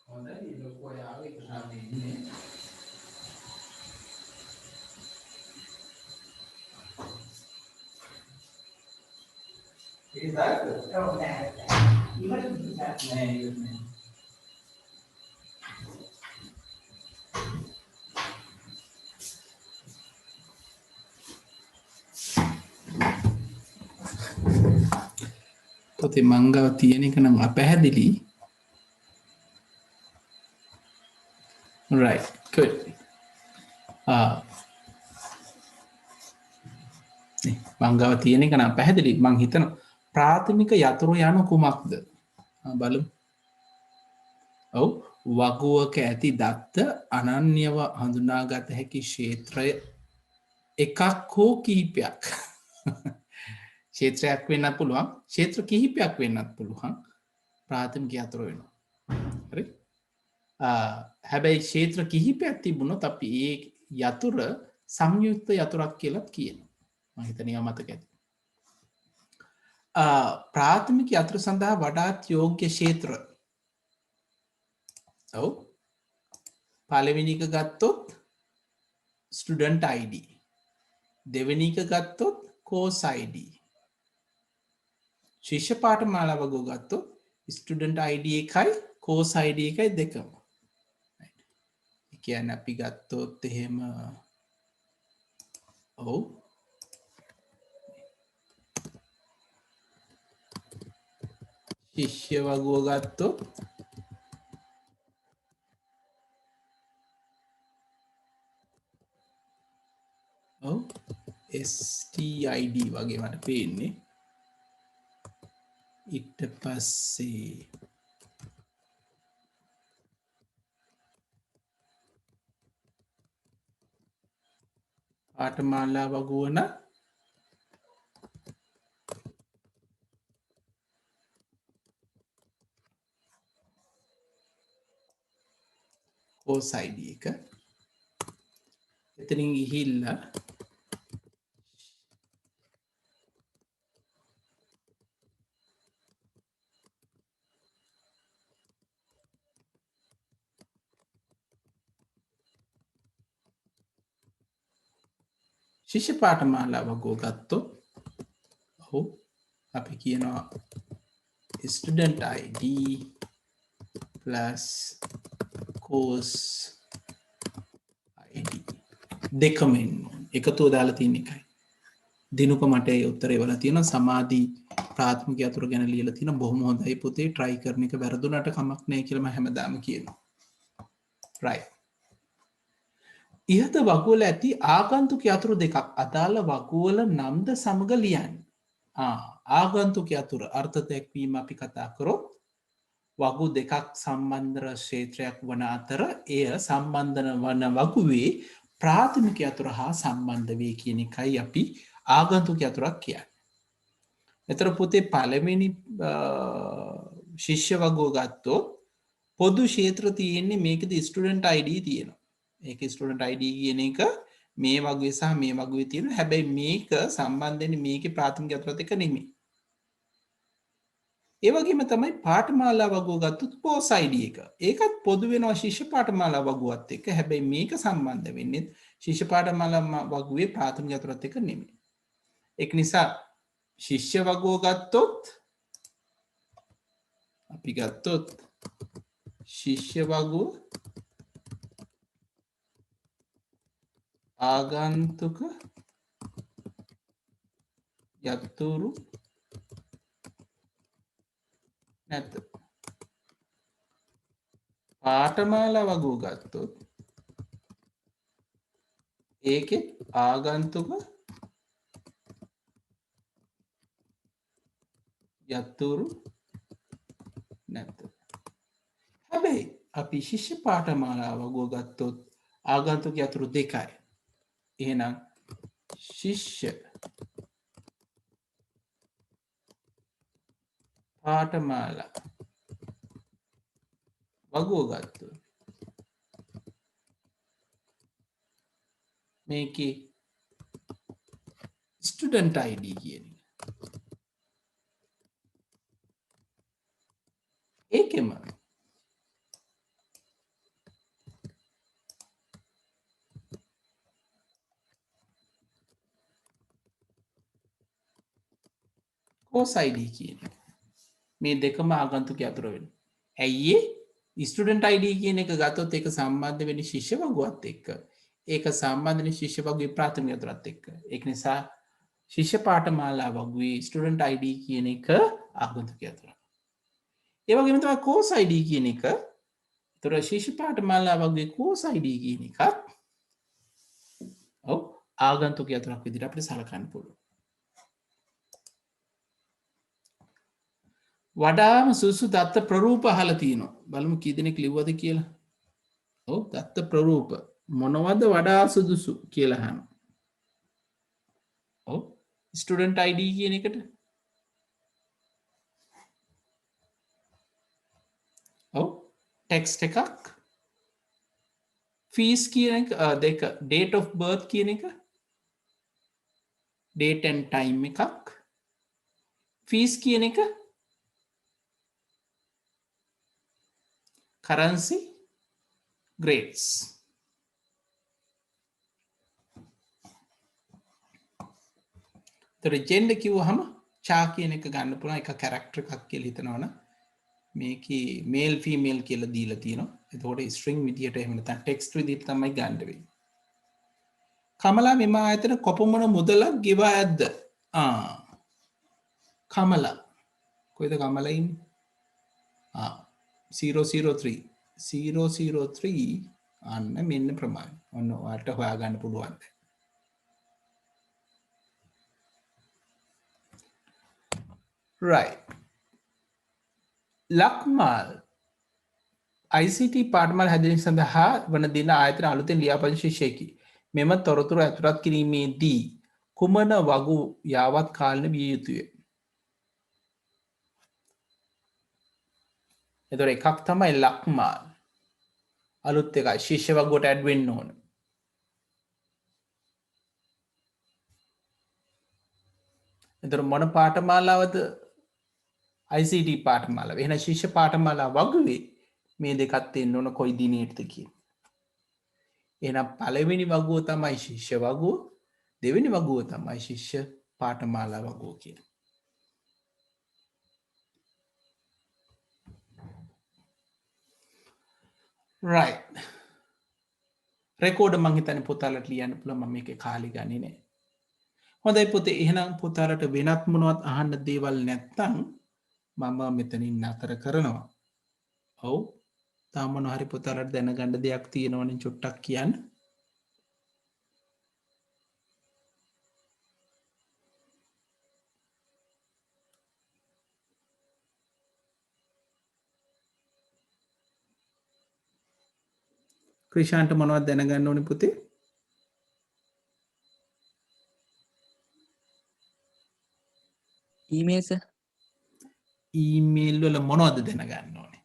හොඳයි ලොකු ඔයාව එක තාම ඉන්නේ. ඒ දායක නෑ ඉවර නෑ. පොතේ මංගව තියෙන එක නම් අපැහැදිලි. Right, good. මංගව තියෙන එක නම් පැහැදිලි. මං හිතන ප්‍රාථමික යතුරු යන කුමක්ද? බලමු. ඔව් වගුවක ඇති දත්ත අනන්‍යව හඳුනාගත හැකි ක්ෂේත්‍රය එකක් හෝ කිහිපයක්. ක්ෂේත්‍රයක් වෙන්නත් පුළුවන්, ක්ෂේත්‍ර කිහිපයක් වෙන්නත් පුළුවන්. ප්‍රාථමික යතුරු වෙනවා. හරි? හැබැයි ක්ෂේත්‍ර කිහිපයක් තිබුණොත් අපි ඒ යතුර සංයුක්ත යතුරක් කියලත් කියනවා. මම හිතන්නේ මතක ඇති. ප්‍රාථමික යතුර සඳහා වඩාත් යෝග්‍ය ක්ෂේත්‍ර. ඔව්. පළවෙනි එක ගත්තොත් ස්ටුඩන්ට් ID. දෙවෙනි එක ගත්තොත් course ID. ශිෂ්‍ය පාඨමාලා වගුව ගත්තොත් ස්ටුඩන්ට් ID එකයි course ID එකයි දෙකම. කියන්නේ අපි ගත්තොත් එහෙම ඔව් ශිෂ්‍ය වගුව ගත්තොත් ඔව් STID වගේ මට පේන්නේ. ඊට පස්සේ පාඨමාලා වගුවන course ID එක. එතනින් ගිහිල්ලා ශිෂ්‍ය පාඨමාලා වගුව ගත්තොත් ඔව් අපි කියනවා student ID plus course ID දෙකම එකතුව දාලා තියෙන එකයි. දිනුක මට ඒ උත්තරේ වල තියෙන සමාධි ප්‍රාථමික යතුරු ගැන ලියලා තියෙන බොහොම හොඳයි පුතේ try කරන එක වැරදුනට කමක් නැහැ කියලා මම හැමදාම කියනවා. right. ඉහත වගුවල ඇති ආගන්තුක යතුරු දෙකක් අදාළ වගුවල නම්ද සමග ලියන්න. ආගන්තුක යතුරු අර්ථ දැක්වීම අපි කතා කරොත් වගු දෙකක් සම්බන්ධ ක්ෂේත්‍රයක් වන අතර එය සම්බන්ධන වන වගුවේ ප්‍රාථමික යතුර හා සම්බන්ධ වේ කියන එකයි අපි ආගන්තුක යතුරක් කියන්නේ. එතර පුතේ පළවෙනි ශිෂ්‍ය වගුව ගත්තොත් පොදු ක්ෂේත්‍ර තියෙන්නේ මේකද ස්ටුඩන්ට් ID තියෙනවා. ඒක ස්ටුඩන්ට් ID කියන එක මේ වගුවේ සහ මේ වගුවේ තියෙනවා. හැබැයි මේක සම්බන්ධ වෙන්නේ මේකේ ප්‍රාථමික යතුරත් එක්ක නෙමෙයි. ඒ වගේම තමයි පාඨමාලා වගුව ගත්තොත් course ID එක. ඒකත් පොදු වෙනවා ශිෂ්‍ය පාඨමාලා වගුවත් එක්ක. හැබැයි මේක සම්බන්ධ වෙන්නේ ශිෂ්‍ය පාඨමාලා වගුවේ ප්‍රාථමික යතුරත් එක්ක නෙමෙයි. ඒක නිසා ශිෂ්‍ය වගුව ගත්තොත් අපි ගත්තොත් ශිෂ්‍ය වගුව ආගන්තුක යතුරු නැත. පාඨමාලා වගුව ගත්තොත් ඒකෙත් ආගන්තුක යතුරු නැත. හැබැයි අපි ශිෂ්‍ය පාඨමාලාව ගත්තොත් ආගන්තුක යතුරු දෙකයි. එහෙනම් ශිෂ්‍ය පාඨමාලා වගුව ගත්තොත් මේකේ ස්ටුඩන්ට් ID කියන එක. ඒකෙම course ID කියන එක. මේ දෙකම ආගන්තුක යතුරු වෙනවා. ඇයි ඒ ස්ටුඩන්ට් ID කියන එක ගත්තොත් ඒක සම්බන්ධ වෙන්නේ ශිෂ්‍ය වගුවත් එක්ක. ඒක සම්බන්ධ වෙන්නේ ශිෂ්‍ය වගුවේ ප්‍රාථමික යතුරත් එක්ක. ඒක නිසා ශිෂ්‍ය පාඨමාලා වගුවේ ස්ටුඩන්ට් ID කියන එක ආගන්තුක යතුරක්. ඒ වගේම තමයි course ID කියන එක. ඒතර ශිෂ්‍ය පාඨමාලා වගුවේ course ID කියන එකත් ඔව් ආගන්තුක යතුරක් විදිහට අපිට සලකන්න පුළුවන්. වඩාම සුසු දත්ත ප්‍රරූප අහලා තියෙනවා. බලමු කී දෙනෙක් ලිව්වද කියලා. ඔව් දත්ත ප්‍රරූප මොනවද වඩා සුදුසු කියලා අහනවා. ඔව් ස්ටුඩන්ට් ID කියන එකට. ඔව් ටෙක්ස්ට් එකක්. ෆීස් කියන එක දෙක date of birth කියන එක. date and time එකක්. ෆීස් කියන එක currency grades. තොර ජෙන්ඩර් කිව්වහම චා කියන එක ගන්න පුළුවන් එක කැරක්ටර් එකක් කියලා හිතනවනම් මේකේ මේල් ෆීමේල් කියලා දීලා තියෙනවා. එතකොට ස්ට්‍රින්ග් විදියට එහෙම නැත්නම් ටෙක්ස්ට් විදියට තමයි ගන්න වෙන්නේ. කමලා මෙම ආයතන කොපමණ මුදලක් ගෙවා ඇද්ද? කමලා කොයිද කමලා ඉන්නේ? 003 අන්න මෙන්න ප්‍රමාණය. ඔන්න ඔයාලට හොයාගන්න පුළුවන්. right. ලක්මාල් ICT පාඨමාල හැදීම සඳහා වන දින ආයතන අලුතෙන් ලියාපදිංචි ශිෂ්‍යයෙකි. මෙම තොරතුරු ඇතුළත් කිරීමේදී කුමන වගු යාවත් කාලන විය යුතුය? එතකොට එකක් තමයි ලක්මාල්. අලුත් එකයි ශිෂ්‍ය වගුවට ඇඩ් වෙන්න ඕන. එතකොට මොන පාඨමාලාවද? ICT පාඨමාලාව. එහෙනම් ශිෂ්‍ය පාඨමාලා වගුවේ මේ දෙකත් තියෙන්න ඕන කොයි දිනේටද කියන්නේ. එහෙනම් පළවෙනි වගුව තමයි ශිෂ්‍ය වගුව, දෙවෙනි වගුව තමයි ශිෂ්‍ය පාඨමාලා වගුව කියන්නේ. right. රෙකෝඩ් මං හිතන්නේ පුතාලට ලියන්න පුළුවන්. මම මේකේ කාලි ගන්නේ නැහැ. හොඳයි පුතේ. එහෙනම් පුතාලට වෙනත් මොනවත් අහන්න දේවල් නැත්තම් මම මෙතනින් නතර කරනවා. ඔව්. තාම මොනවා හරි පුතාලට දැනගන්න දෙයක් තියෙනවනේ චුට්ටක් කියන්න. ක්‍රිෂාන්ට මොනවද දැනගන්න ඕනේ පුතේ? Email sir. ඊමේල් වල මොනවද දැනගන්න ඕනේ?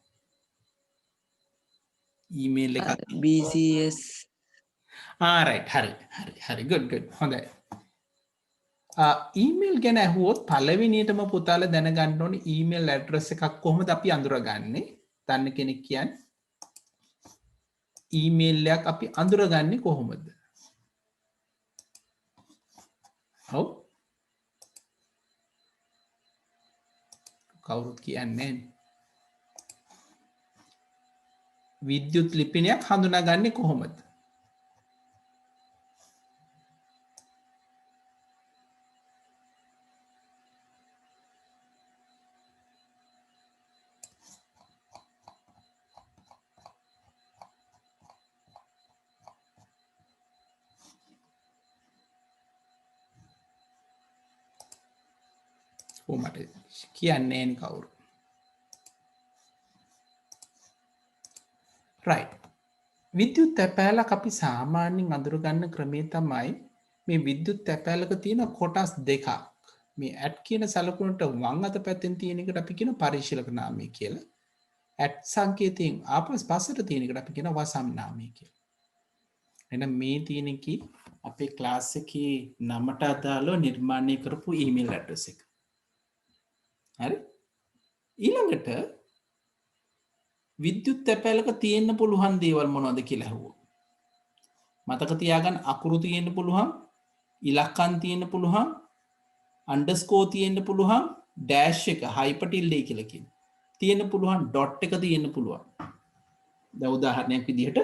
ඊමේල් එකක් BCS right. හරි good හොඳයි. ඊමේල් ගැන ඇහුවොත් පළවෙනියටම පුතාලා දැනගන්න ඕනේ ඊමේල් ඇඩ්‍රස් එකක් කොහොමද අපි අඳුරගන්නේ? දන්න කෙනෙක් කියන්නේ ඊමේල් එකක් අපි අඳුරගන්නේ කොහොමද? ඔව්. කවුරුත් කියන්නේ විද්‍යුත් ලිපිනයක් හඳුනාගන්නේ කොහොමද? මට කියන්නේ නෑ කවුරු. right. විද්‍යුත් තැපෑලක් අපි සාමාන්‍යයෙන් අඳුරගන්න ක්‍රමේ තමයි මේ විද්‍යුත් තැපෑලක තියෙන කොටස් දෙකක්. මේ ඇට් කියන සලකුණට වම් අත පැත්තෙන් තියෙන එකට අපි කියන පරිශීලක නාමය කියලා. ඇට් සංකේතයෙන් ආපස් පස්සට තියෙන එකට අපි කියන වසම් නාමය කියලා. එහෙනම් මේ තියෙන එකේ අපේ ක්ලාස් එකේ නමට අදාළව නිර්මාණය කරපු ඊමේල් ඇඩ්‍රස් එක. හරි? ඊළඟට විද්‍යුත් තැපෑලක තියෙන්න පුළුවන් දේවල් මොනවද කියලා අහුවා. මතක තියාගන්න අකුරු තියෙන්න පුළුවන්, ඉලක්කම් තියෙන්න පුළුවන්, අන්ඩර්ස්කෝර් තියෙන්න පුළුවන්, ඩෑෂ් එක හයිපර්ටිල්ඩේ කියලා කියන. තියෙන්න පුළුවන් ඩොට් එක තියෙන්න පුළුවන්. දැන් උදාහරණයක් විදිහට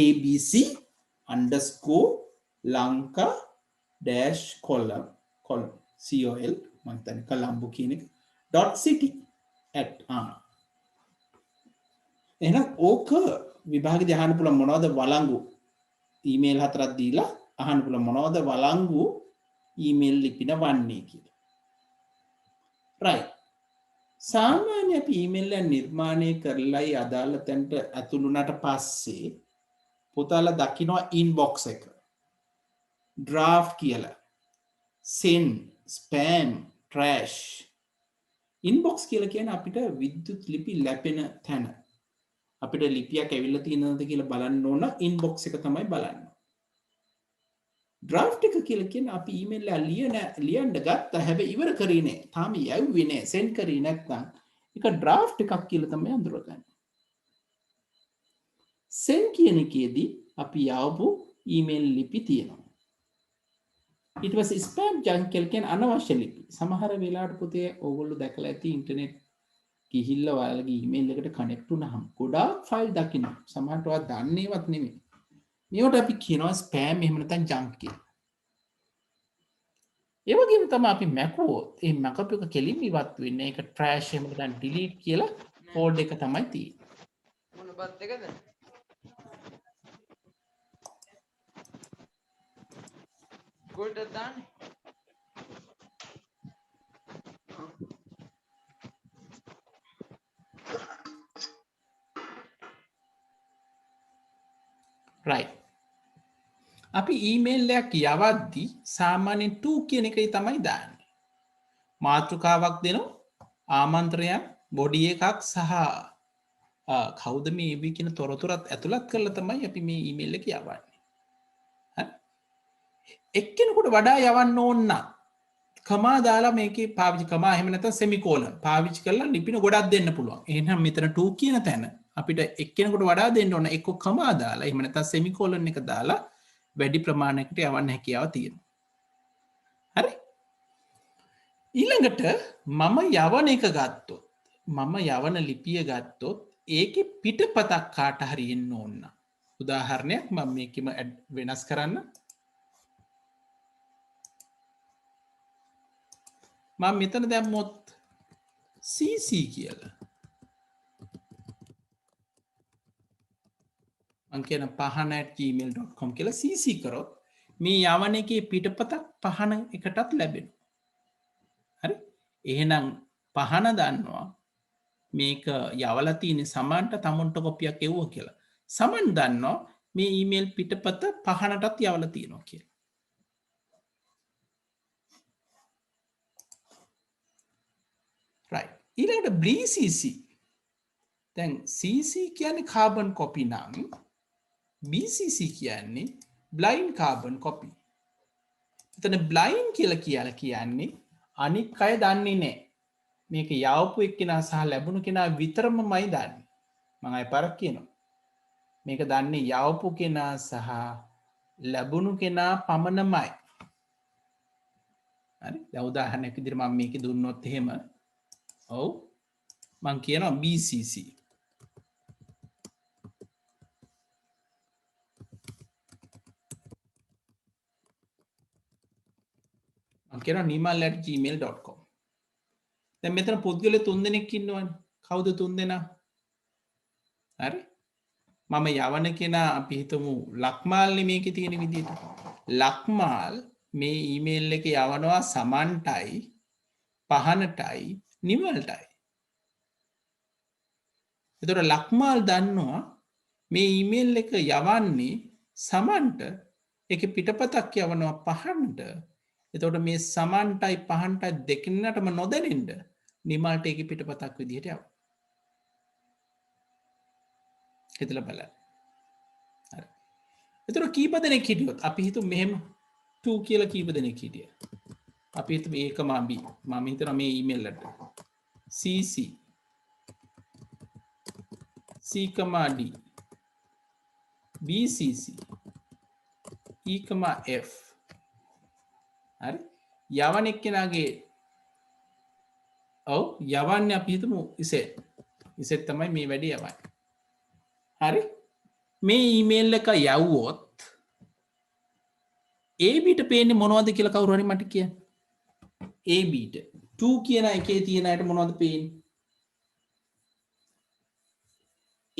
ABC underscore lanka dash column col මම හිතන්නේ කොලම්බෝ කියන එක .city at එහෙනම් ඕක විභාගෙදී අහන්න පුළුවන් මොනවද වළංගු ඊමේල් හතරක් දීලා අහන්න පුළුවන් මොනවද වළංගු ඊමේල් ලිපින වන්නේ කියලා. right. සාමාන්‍ය අපි ඊමේල් එක නිර්මාණය කරලායි අදාළ තැනට ඇතුළු වුණාට පස්සේ පුතාලා දකිනවා ඉන්බොක්ස් එක. draft කියලා. send, spam, trash. ඉන්බොක්ස් කියලා කියන්නේ අපිට විද්‍යුත් ලිපි ලැබෙන තැන. අපිට ලිපියක් ඇවිල්ලා තියෙනවද කියලා බලන්න ඕන ඉන්බොක්ස් එක තමයි බලන්න. ඩ්‍රාෆ්ට් එක කියලා කියන්නේ අපි ඊමේල් එක ලියන්න ගත්තා හැබැයි ඉවර කරේ නෑ. තාම යවුවේ නෑ. සෙන්ඩ් කරේ නැත්නම් ඒක ඩ්‍රාෆ්ට් එකක් කියලා තමයි අඳුරගන්නේ. සෙන්ඩ් කියන එකේදී අපි යවපු ඊමේල් ලිපි තියෙනවා. ඊට පස්සේ ස්පෑම් ජන්ක් කියලා කියන්නේ අනවශ්‍ය ලිපි. සමහර වෙලාවට පුතේ ඕගොල්ලෝ දැකලා ඇති ඉන්ටර්නෙට් ගිහිල්ලා ඔයාලගේ ඊමේල් එකට කනෙක්ට් වුණාම ගොඩාක් ෆයිල් දකින්න. සමහරට ඔයා දන්නේවත් නෙමෙයි. මේවට අපි කියනවා ස්පෑම් එහෙම නැත්නම් ජන්ක් කියලා. ඒ වගේම තමයි අපි මැකුවොත් ඒ මැකප් එක කෙලින්ම ඉවත් වෙන්නේ. ඒක ට්‍රෑෂ් එහෙම නැත්නම් ඩිලීට් කියලා ෆෝල්ඩර් එක තමයි තියෙන්නේ. මොන බත් එකද? ගොඩ දාන්නේ. right. අපි ඊමේල් එකක් යවද්දී සාමාන්‍යයෙන් to කියන එකයි තමයි දාන්නේ. මාතෘකාවක් දෙනවා, ආමන්ත්‍රණයක්, බොඩි එකක් සහ කවුද මේ EB කියන තොරතුරත් ඇතුළත් කරලා තමයි අපි මේ ඊමේල් එක යවන්නේ. හරි? එක්කෙනෙකුට වඩා යවන්න ඕන නම් කමා දාලා මේකේ පාවිච්චි කමා එහෙම නැත්නම් සෙමිකෝලන් පාවිච්චි කරලා ලිපින ගොඩක් දෙන්න පුළුවන්. එහෙනම් මෙතන to කියන තැන අපිට එක්කෙනෙකුට වඩා දෙන්න ඕන එක්ක කමා දාලා එහෙම නැත්නම් සෙමිකෝලන් එක දාලා වැඩි ප්‍රමාණයකට යවන්න හැකියාව තියෙනවා. හරි? ඊළඟට මම යවන එක ගත්තොත් මම යවන ලිපිය ගත්තොත් ඒකේ පිටපතක් කාට හරි එන්න ඕන. උදාහරණයක් මම මේකෙම වෙනස් කරන්න. මම මෙතන දැම්මොත් CC කියලා. මං කියන pahana@gmail.com කියලා CC කරොත් මේ යවන එකේ පිටපතක් පහන එකටත් ලැබෙනවා. හරි? එහෙනම් පහන දන්නවා මේක යවලා තියෙන සමන්ට තමුන්ට කොපියක් එවුවා කියලා. සමන් දන්නවා මේ ඊමේල් පිටපත පහනටත් යවලා තියෙනවා කියලා. right. ඊළඟට BCC. දැන් CC කියන්නේ කාබන් කොපි නම් BCC කියන්නේ බ්ලයින්ඩ් කාබන් කොපි. එතන බ්ලයින්ඩ් කියලා කියන්නේ අනික් අය දන්නේ නැහැ. මේක යවපු එක්කෙනා සහ ලැබුණු කෙනා විතරමයි දන්නේ. මම අය පාරක් කියනවා. මේක දන්නේ යවපු කෙනා සහ ලැබුණු කෙනා පමණමයි. හරි? දැන් උදාහරණයක් විදිහට මම මේක දුන්නොත් එහෙම ඔව් මං කියනවා BCC. මං කියනවා nimal@gmail.com. දැන් මෙතන පුද්ගලයෝ 3 දෙනෙක් ඉන්නවනේ. කවුද 3 දෙනා? හරි? මම යවන කෙනා අපි හිතමු ලක්මාල්නේ මේකේ තියෙන විදිහට. ලක්මාල් මේ ඊමේල් එක යවනවා සමන්ටයි පහනටයි නිවල්ටයි. එතොට ලක්මාල් දන්නවා මේ ඊමේල් එක යවන්නේ සමන්ට එක පිටපතක් යවනවා පහන්ට. එතොට මේ සමන්ටයි පහන්ටයි දෙකන්නටම නොදැනෙන්ට නිමල්ට එක පිටපතක් විදිහට යව. හිතල බල. එතුර කීප දෙනෙක් හිටියොත් අපි හිතු මෙහෙම 2 කියල කීප දෙනෙක් හිටිය. අපි හිතු ඒක මාබී මම හිතන මේ ඊමේල්ලට CC C,D BCC E,F හරි යවන එක්කෙනගේ ඔව් යවන්න අපි හිතමු ඉසෙත් තමයි මේ වැඩි යවයි. හරි මේ ඊමේල් එක යව්වොත් ඒබීට පේන්නේ මොනවද කියලා කවුරු හරි මට කියන්න. ඒබීට 2 කියන එකේ තියෙන අයට මොනවද පේන්නේ?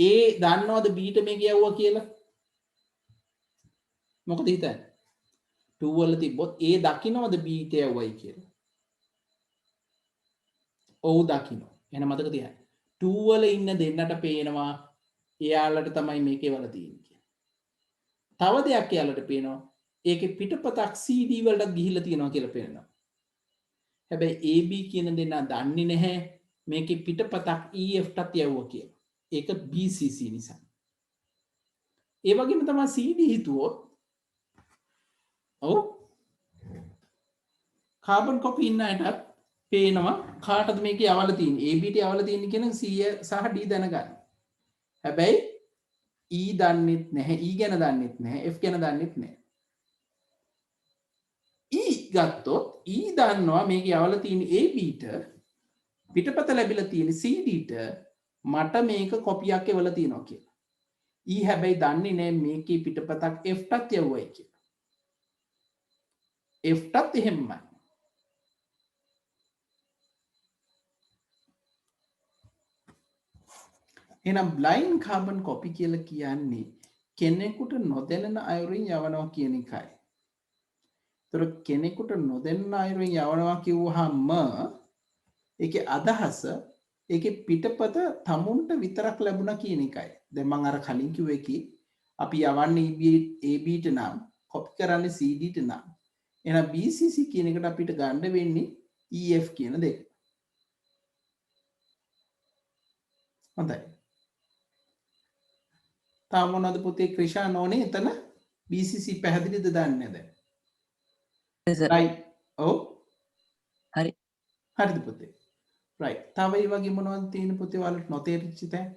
ඒ දන්නවද බීට මේ කියවුවා කියලා? මොකද හිතන්නේ? 2 වල තිබ්බොත් ඒ දකින්නවද බීට යවුවයි කියලා? ඔව් දකින්න. එහෙනම් මතක තියාගන්න. 2 වල ඉන්න දෙන්නට පේනවා එයාලට තමයි මේකේ වල තියෙන්නේ කියලා. තව දෙයක් එයාලට පේනවා ඒකේ පිටපතක් CD වලට ගිහිල්ලා තියෙනවා කියලා පේනවා. හැබැයි AB කියන දෙන්නා දන්නේ නැහැ මේකේ පිටපතක් EF-ටත් යවුවා කියලා. ඒක BCC නිසා. ඒ වගේම තමයි CD හිතුවොත් ඔව් කාබන් කොපි ඉන්න අයටත් පේනවා කාටද මේක යවලා තියෙන්නේ ABට යවලා තියෙන්නේ කියන C සහ D දැනගන්න. හැබැයි E දන්නෙත් නැහැ E ගැන දන්නෙත් නැහැ F ගැන දන්නෙත් නැහැ. E ගත්තොත් E දන්නවා මේක යවලා තියෙන්නේ ABට පිටපත ලැබිලා තියෙන්නේ CDට මට මේක කොපියක් එවලා තියෙනවා කියලා. E හැබැයි දන්නේ නැහැ මේකේ පිටපතක් F-ටත් යවුවයි කියලා. F-ටත් එහෙමයි. එහෙනම් බ්ලයින්ඩ් කාබන් කොපි කියලා කියන්නේ කෙනෙකුට නොදැනෙන අයුරින් යවනවා කියන එකයි. ඒතර කෙනෙකුට නොදැනෙන අයුරින් යවනවා කිව්වහම ඒකේ අදහස ඒකේ පිටපත තමුන්ට විතරක් ලැබුණා කියන එකයි. දැන් මම අර කලින් කිව්ව එකේ අපි යවන්නේ ABට නම් කොපි කරන්නේ CDට නම් එහෙනම් BCC කියන එකට අපිට ගන්න වෙන්නේ EF කියන දෙක. හොඳයි. තාම මොනවද පුතේ ක්‍රිෂාන් ඕනේ එතන BCC පැහැදිලිද දන්නේ නැද? right ඔව් හරි හරිද පුතේ right තව ඒ වගේ මොනවද තියෙන පුතේ ඔයාලට නොතේරිච්ච තැන්?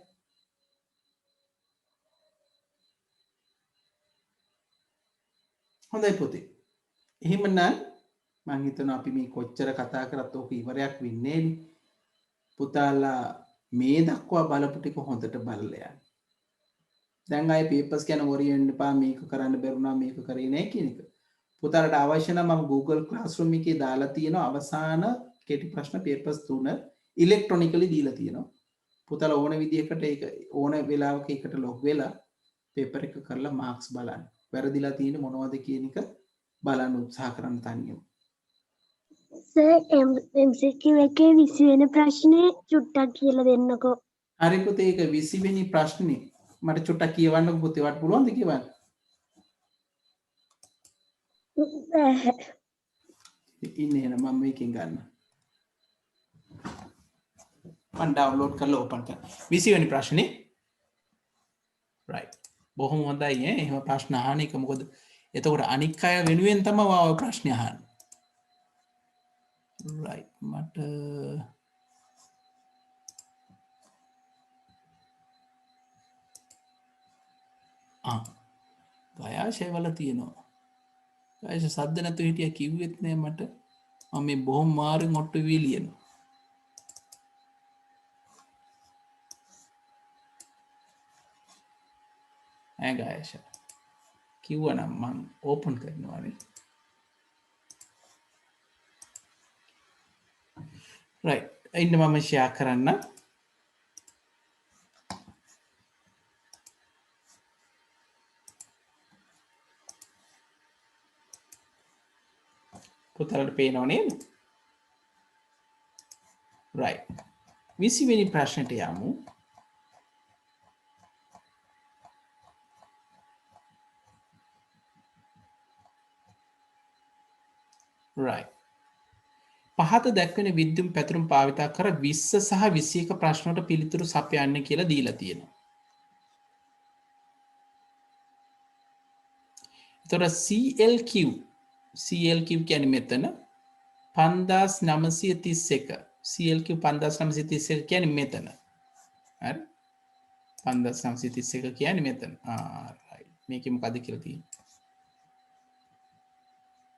හොඳයි පුතේ එහෙමනම් මම හිතනවා අපි මේ කොච්චර කතා කරත් ඕක ඉවරයක් වෙන්නේ නේ. පුතාලා මේ දක්වා බලපු ටික හොඳට බලලා යන්න. දැන් ආයේ පේපර්ස් ගැන worry වෙන්න එපා මේක කරන්න බැරුණා මේක කරේ නැහැ කියන එක. පුතාලට අවශ්‍ය නම් මම Google Classroom එකේ දාලා තියෙනවා අවසාන කෙටි ප්‍රශ්න පේපර්ස් 3 ඉලෙක්ට්‍රොනිකලි දීලා තියෙනවා. පුතාලා ඕන විදිහකට ඒක ඕන වෙලාවක එකට ලොග් වෙලා පේපර් එක කරලා මාක්ස් බලන්න. වැරදිලා තියෙන්නේ මොනවද කියන එක බලන්න උත්සාහ කරන්න තනියම. සර් MCQ එකේ 20 වෙනි ප්‍රශ්නේ චුට්ටක් කියලා දෙන්නකෝ. හරි පුතේ ඒක 20 වෙනි ප්‍රශ්නේ මට චුට්ටක් කියවන්නකෝ පුතේ වට පුළුවන්ද කියවන්න? ඉන්නේ එහෙනම් මම මේකෙන් ගන්න. මම ඩවුන්ලෝඩ් කරලා ඕපන් කරනවා. 20 වෙනි ප්‍රශ්නේ. right. බොහොම හොඳයි ඈ. එහෙම ප්‍රශ්න අහන එක මොකද එතකොට අනික් අය වෙනුවෙන් තමයි ඔය ප්‍රශ්න අහන්නේ. right. මට ගයාශයවල තියෙනවා. ගයාශ සද්ද නැතුව හිටියා කිව්වෙත් නෑ මට. මම මේ බොහොම මාරුවෙන් ඔට්ටු වී ලියනවා. ඈ ගයාශ කිව්වනම් මම ඕපන් කරනවානේ. right. ඉන්න මම ෂෙයා කරන්න. පුතාලට පේනව නේද? right 20 වෙනි ප්‍රශ්නයට යමු. right පහත දැක්වෙන විද්‍යුම් පැතුරුම් භාවිතා කර 20 සහ 21 ප්‍රශ්නවලට පිළිතුරු සපයන්න කියලා දීලා තියෙනවා. එතකොට CLQ කියන්නේ මෙතන 5931 CLQ 5931 කියන්නේ මෙතන. හරි 5931 කියන්නේ මෙතන. right මේකේ මොකද කියලා තියෙන්නේ?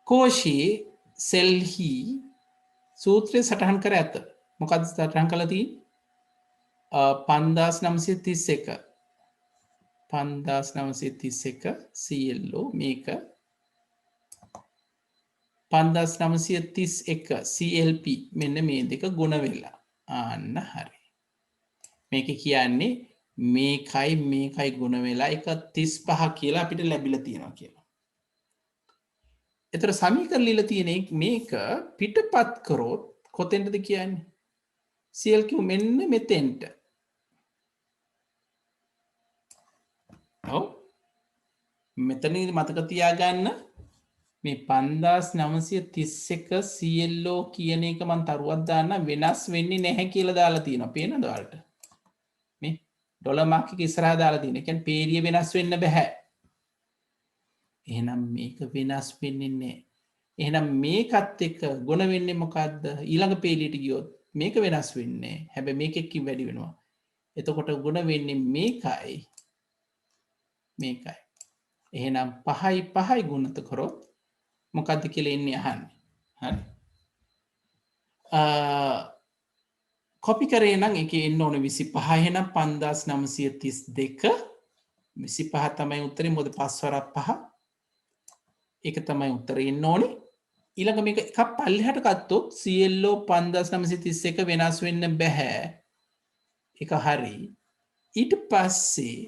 කෝෂී සෙල්හි සූත්‍රය සටහන් කර ඇත. මොකක්ද සටහන් කළා තියෙන්නේ? 5931 CLO මේක 5931 CLP මෙන්න මේ දෙක ගුණ වෙලා. අන්න හරි. මේක කියන්නේ මේකයි ගුණ වෙලා එක 35 කියලා අපිට ලැබිලා තියෙනවා කියලා. එතකොට සමීකරණ ලියලා තියෙන මේක පිටපත් කරොත් කොතෙන්ද කියන්නේ? CLQ මෙන්න මෙතෙන්ට. ඔව්. මෙතනදී මතක තියාගන්න මේ 5931 CLO කියන එක මම තරුවක් දාන්න වෙනස් වෙන්නේ නැහැ කියලා දාලා තියෙනවා. පේනද ඔයාලට? මේ ඩොලර් මාක් එක ඉස්සරහා දාලා තියෙන. ඒ කියන්නේ පේරිය වෙනස් වෙන්න බෑ. එහෙනම් මේක වෙනස් වෙන්නේ නැහැ. එහෙනම් මේකත් එක්ක ගුණ වෙන්නේ මොකද්ද? ඊළඟ පේලියට ගියොත් මේක වෙනස් වෙන්නේ. හැබැයි මේකෙකින් වැඩි වෙනවා. එතකොට ගුණ වෙන්නේ මේකයි. එහෙනම් 5යි ගුණත කරොත් මොකද්ද කියලා එන්නේ අහන්නේ. හරි. කොපි කරේ නම් එකේ එන්න ඕනේ 25. එහෙනම් 5932 25 තමයි උත්තරේ. මොකද 5 වරක් 5 ඒක තමයි උත්තරේ එන්න ඕනේ. ඊළඟ මේක එකක් පල්ලෙහාට ගත්තොත් CLO 5931 වෙනස් වෙන්න බෑ. ඒක හරි. ඊට පස්සේ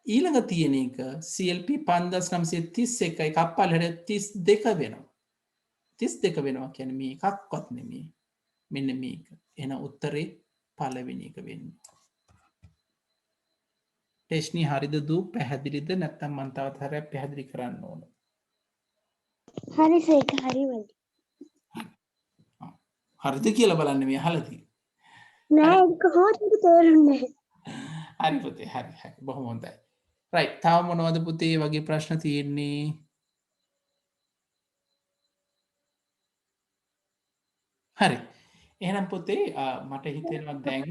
ඊළඟ තියෙන එක CLP 5931 එකක් පල්ලෙහාට 32 වෙනවා. 32 වෙනවා කියන්නේ මේ එකක්වත් නෙමෙයි. මෙන්න මේක. එහෙනම් උත්තරේ පළවෙනි එක වෙන්නේ. ටෙස්නි හරිද දූ? පැහැදිලිද? නැත්නම් මම තවත් හරියක් පැහැදිලි කරන්න ඕන. හරි සේක හරි වගේ. හරිද කියලා බලන්න මේ අහලා තියෙන්නේ. නෑ ඒක කොහොමද තේරුන්නේ? හරි පුතේ හරි බොහොම හොඳයි. right තව මොනවද පුතේ වගේ ප්‍රශ්න තියෙන්නේ? හරි. එහෙනම් පුතේ මට හිතෙනවා දැන්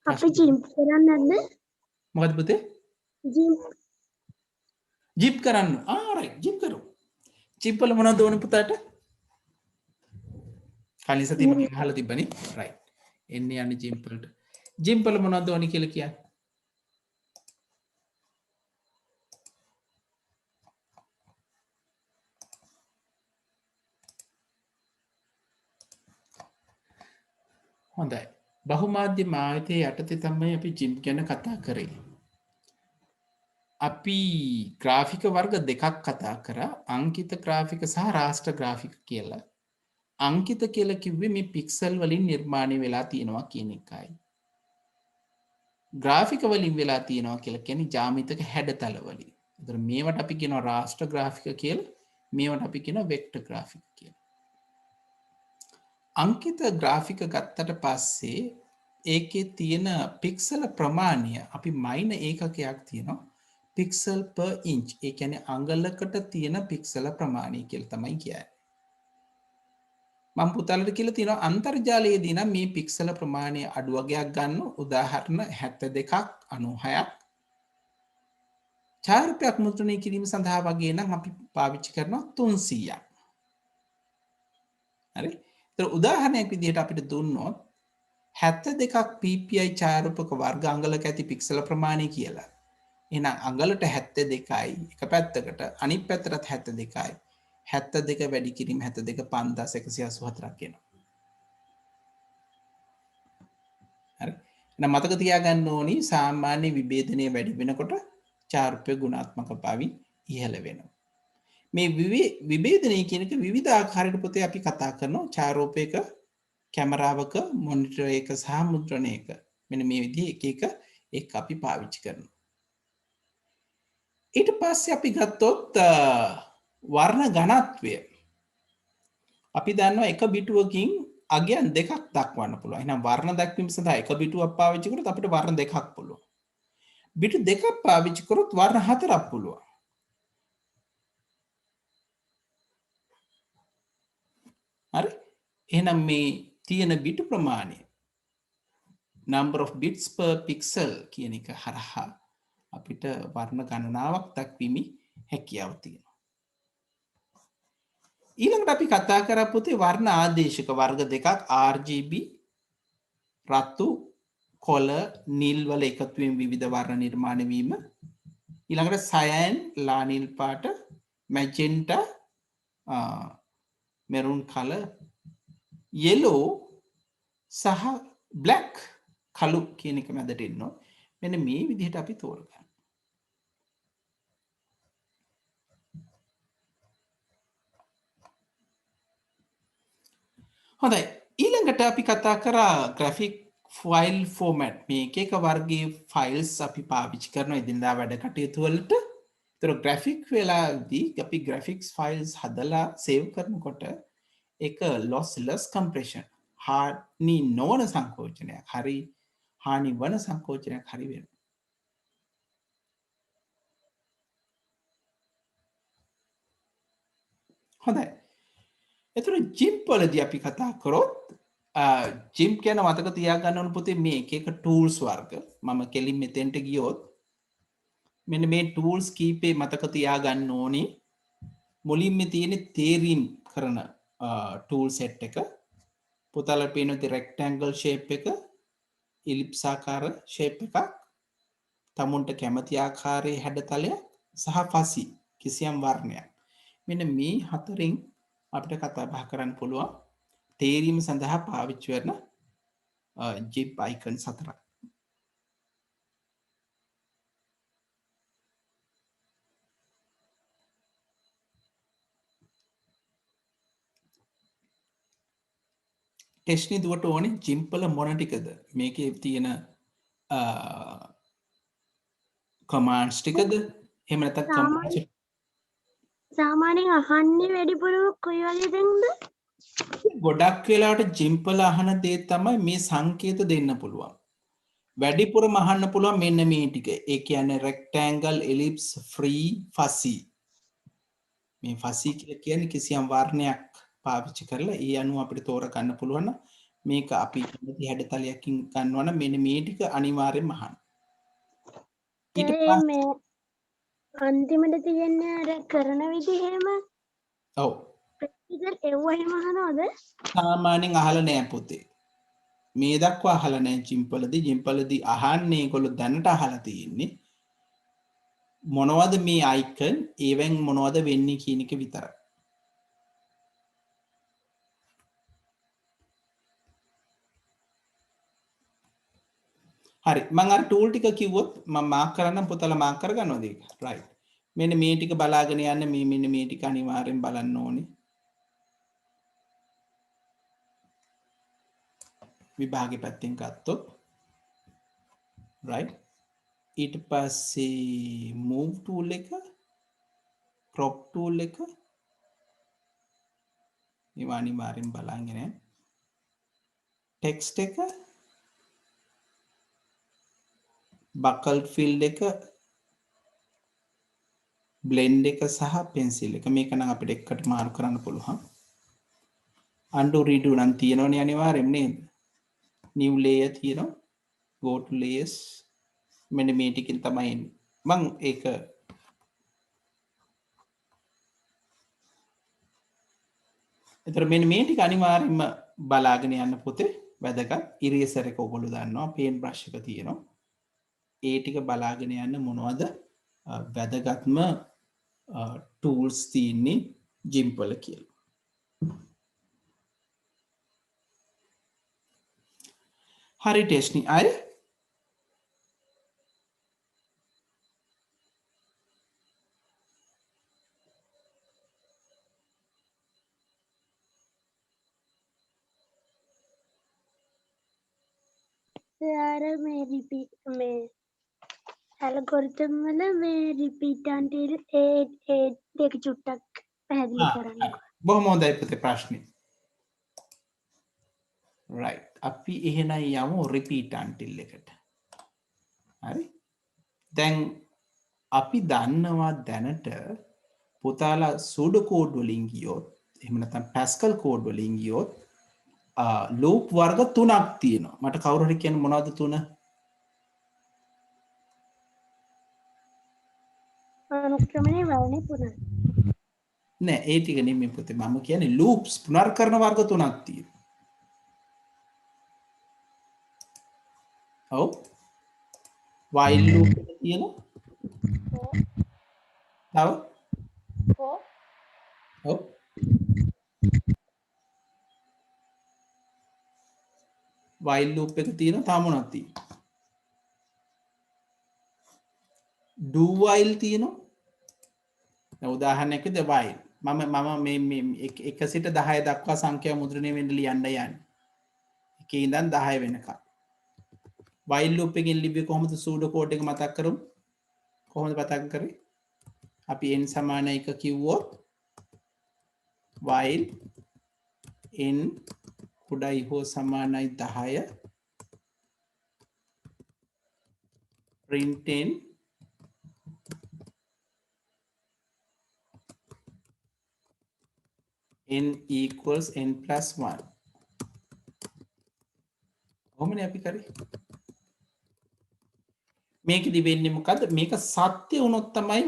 අපි ජිම් කරන්නද? මොකද පුතේ? ජිම් කරන්න. right ජිම් කරමු. ජිම් වල මොනවද ඕනේ පුතාට? කලින් සතියේ මම අහලා තිබ්බනේ. right. එන්නේ යන්නේ ජිම් වලට. ජිම් වල මොනවද ඕනේ කියලා කියන්නේ? හොඳයි. බහුමාධ්‍ය මාධ්‍යයේ යටතේ තමයි අපි ජිම් ගැන කතා කරේ. අපි ග්‍රාෆික වර්ග දෙකක් කතා කරා. අංකිත ග්‍රාෆික සහ රාෂ්ට්‍ර ග්‍රාෆික කියලා. අංකිත කියලා කිව්වේ මේ පික්සල් වලින් නිර්මාණය වෙලා තියෙනවා කියන එකයි. ග්‍රාෆික වලින් වෙලා තියෙනවා කියලා කියන්නේ ජ්‍යාමිතික හැඩතල වලින්. ඒතර මේවට අපි කියනවා රාෂ්ට්‍ර ග්‍රාෆික කියලා. මේවට අපි කියනවා වෙක්ටර් ග්‍රාෆික කියලා. අංකිත ග්‍රාෆික ගත්තට පස්සේ ඒකේ තියෙන පික්සල ප්‍රමාණය අපි මයින ඒකකයක් තියෙනවා. Pixel per inch. ඒ කියන්නේ අඟලකට තියෙන පික්සල ප්‍රමාණය කියලා තමයි කියන්නේ. මම පුතාලට කියලා තියෙනවා අන්තර්ජාලයේදී නම් මේ පික්සල ප්‍රමාණය අඩු වගයක් ගන්න උදාහරණ 72ක් 96ක් ඡායාරූපයක් මුද්‍රණය කිරීම සඳහා වගේ නම් අපි පාවිච්චි කරනවා 300ක්. හරි. ඒතර උදාහරණයක් විදිහට අපිට දුන්නොත් 72ක් ppi ඡායාරූපක වර්ග අඟලක ඇති පික්සල ප්‍රමාණය කියලා. එහෙනම් අඟලට 72යි එක පැත්තකට අනිත් පැත්තටත් 72යි. 72 වැඩි කිරීම 72 5184ක් එනවා. හරි. එහෙනම් මතක තියාගන්න ඕනි සාමාන්‍ය විභේදනයේ වැඩි වෙනකොට ඡායාරූපයේ ගුණාත්මක භාවය ඉහළ වෙනවා. මේ විභේදනය කියන එක විවිධ ආකාරයකට පොතේ අපි කතා කරනවා ඡායාරූපයක කැමරාවක මොනිටර් එක සහ මුද්‍රණය එක මෙන්න මේ විදිහේ එක අපි පාවිච්චි කරනවා. ඊට පස්සේ අපි ගත්තොත් වර්ණ ඝනත්වය අපි දන්නවා එක බිටුවකින් අගයන් දෙකක් දක්වන්න පුළුවන්. එහෙනම් වර්ණ දැක්වීම සඳහා එක බිටුවක් පාවිච්චි කරොත් අපිට වර්ණ දෙකක් පුළුවන්. බිටු දෙකක් පාවිච්චි කරොත් වර්ණ හතරක් පුළුවන්. හරි? එහෙනම් මේ තියෙන බිටු ප්‍රමාණය number of bits per pixel කියන එක හරහා අපිට වර්ණ ගණනාවක් දක්වීමේ හැකියාව තියෙනවා. ඊළඟට අපි කතා කරා පුතේ වර්ණ ආදේශක වර්ග දෙකක් RGB රතු කොළ නිල් වල එකතුවෙන් විවිධ වර්ණ නිර්මාණය වීම. ඊළඟට සයන් ලා නිල් පාට මැජෙන්ටා මෙරුන් කලර් yellow සහ black කළු කියන එක මැදට එනවා. මෙන්න මේ විදිහට අපි තෝරගන්න. හොඳයි. ඊළඟට අපි කතා කරා graphic file format. මේ එක වර්ගයේ files අපි පාවිච්චි කරනවා එදිනදා වැඩ කටයුතු වලට. ඒතර graphic වෙලාදී අපි graphics files හදලා save කරනකොට ඒක lossless compression හානි නොවන සංකෝචනයක් හරි හානි වන සංකෝචනයක් හරි වෙනවා. හොඳයි. එතකොට GIMP වලදී අපි කතා කරොත් GIMP කියන මතක තියාගන්න ඕන පුතේ මේ එක tools වර්ග. මම කෙලින් මෙතෙන්ට ගියොත් මෙන්න මේ tools කීපේ මතක තියාගන්න ඕනේ. මුලින්ම තියෙන තේරීම් කරන tool set එක. පුතාලට පේන rectangle shape එක, ellipse ආකාර shape එකක්, තමුන්ට කැමති ආකාරයේ හැඩතලයක් සහ fuzzy කිසියම් වර්ණයක්. මෙන්න මේ හතරෙන් අපිට කතා බහ කරන්න පුළුවන් තේරීම සඳහා පාවිච්චි කරන GIMP icons හතරක්. ටෙස්ට්නි දුවට ඕනේ GIMP වල මොන ටිකද මේකේ තියෙන කමාන්ඩ්ස් ටිකද එහෙම නැත්නම් කමාන්ඩ්ස් සාමාන්‍යයෙන් අහන්නේ වැඩිපුර කොයි වගේ දෙන්නද? ගොඩක් වෙලාවට GIMP වල අහන දේ තමයි මේ සංකේත දෙන්න පුළුවන්. වැඩිපුරම අහන්න පුළුවන් මෙන්න මේ ටික. ඒ කියන්නේ rectangle, ellipse, free, fuzzy. මේ fuzzy කියලා කියන්නේ කිසියම් වර්ණයක් පාවිච්චි කරලා ඒ අනුව අපිට තෝරගන්න පුළුවන්. මේක අපි කැමති හැඩතලයකින් ගන්නවා නම් මෙන්න මේ ටික අනිවාර්යෙන්ම අහන්න. ඊට පස්සේ මේ අන්තිමට තියෙන්නේ අර කරන විදිහේම ඔව් ප්‍රැක්ටිකල් එව්ව එහෙම අහනවද? සාමාන්‍යයෙන් අහලා නෑ පුතේ. මේ දක්වා අහලා නෑ GIMP වලදී. GIMP වලදී අහන්නේ ඒගොල්ලෝ දැනට අහලා තියෙන්නේ මොනවද මේ icon ඒවෙන් මොනවද වෙන්නේ කියන එක විතරයි. හරි මම අර ටූල් ටික කිව්වොත් මම මාක් කරන්නම් පුතාලා මාක් කරගන්නවද ඒක? රයිට්. මෙන්න මේ ටික බලාගෙන යන්න මේ මෙන්න මේ ටික අනිවාර්යෙන් බලන්න ඕනේ. විභාගේ පැත්තෙන් ගත්තොත් right ඊට පස්සේ move tool එක crop tool එක මේවා අනිවාර්යෙන් බලන්න. text එක buckled field එක blend එක සහ pencil එක මේක නම් අපිට එකට මාරු කරන්න පුළුවන්. undo redo නම් තියෙනවනේ අනිවාර්යෙන් නේද? new layer තියෙනවා. go to layers මෙන්න මේ ටිකෙන් තමයි එන්නේ. මම ඒක එතකොට මෙන්න මේ ටික අනිවාර්යෙන්ම බලාගෙන යන්න පුතේ වැදගත්. ඉරේසර් එක ඔයගොල්ලෝ දන්නවා පේන්ට් බ්‍රෂ් එක තියෙනවා. ඒ ටික බලාගෙන යන්න මොනවද වැදගත්ම ටූල්ස් තියෙන්නේ GIMP වල කියලා. හරි ටෙස්ට්නි අය සර් මේ රිපීට් මේ ඇල්ගොරිතම් වල මේ රිපීට් until ඒ දෙක චුට්ටක් පැහැදිලි කරන්න. බොහොම හොඳයි පුතේ ප්‍රශ්නේ. right අපි එහෙනම් යමු repeat until එකට. හරි. දැන් අපි දන්නවා දැනට පුතාලා සූඩෝ කෝඩ් වලින් ගියොත් එහෙම නැත්නම් පැස්කල් කෝඩ් වලින් ගියොත් ලූප් වර්ග 3ක් තියෙනවා. මට කවුරු හරි කියන්න මොනවද 3? අනුක්‍රමණය වලනේ පුරන. නෑ ඒ ටික නෙමෙයි පුතේ මම කියන්නේ ලූප්ස් පුනර්කරණ වර්ග 3ක් තියෙනවා. ඔව් while loop එක තියෙනවා. තව ඔව් while loop එක තියෙනවා. තව මොනවද තියෙන්නේ? do while තියෙනවා. දැන් උදාහරණයක් විදිහට while මම මේ 1 සිට 10 දක්වා සංඛ්‍යා මුද්‍රණය වෙන්න ලියන්න යන්නේ. 1 ඉඳන් 10 වෙනකම්. while loop එකෙන් ලිව්වේ කොහොමද සූඩෝ කෝඩ් එක මතක් කරමු. කොහොමද මතක් කරේ? අපි n සමාන 1 කිව්වොත් while n කුඩයි හෝ සමානයි 10 print n equals n plus 1. කොහොමනේ අපි කරේ? මේකෙදි වෙන්නේ මොකද්ද? මේක සත්‍ය වුණොත් තමයි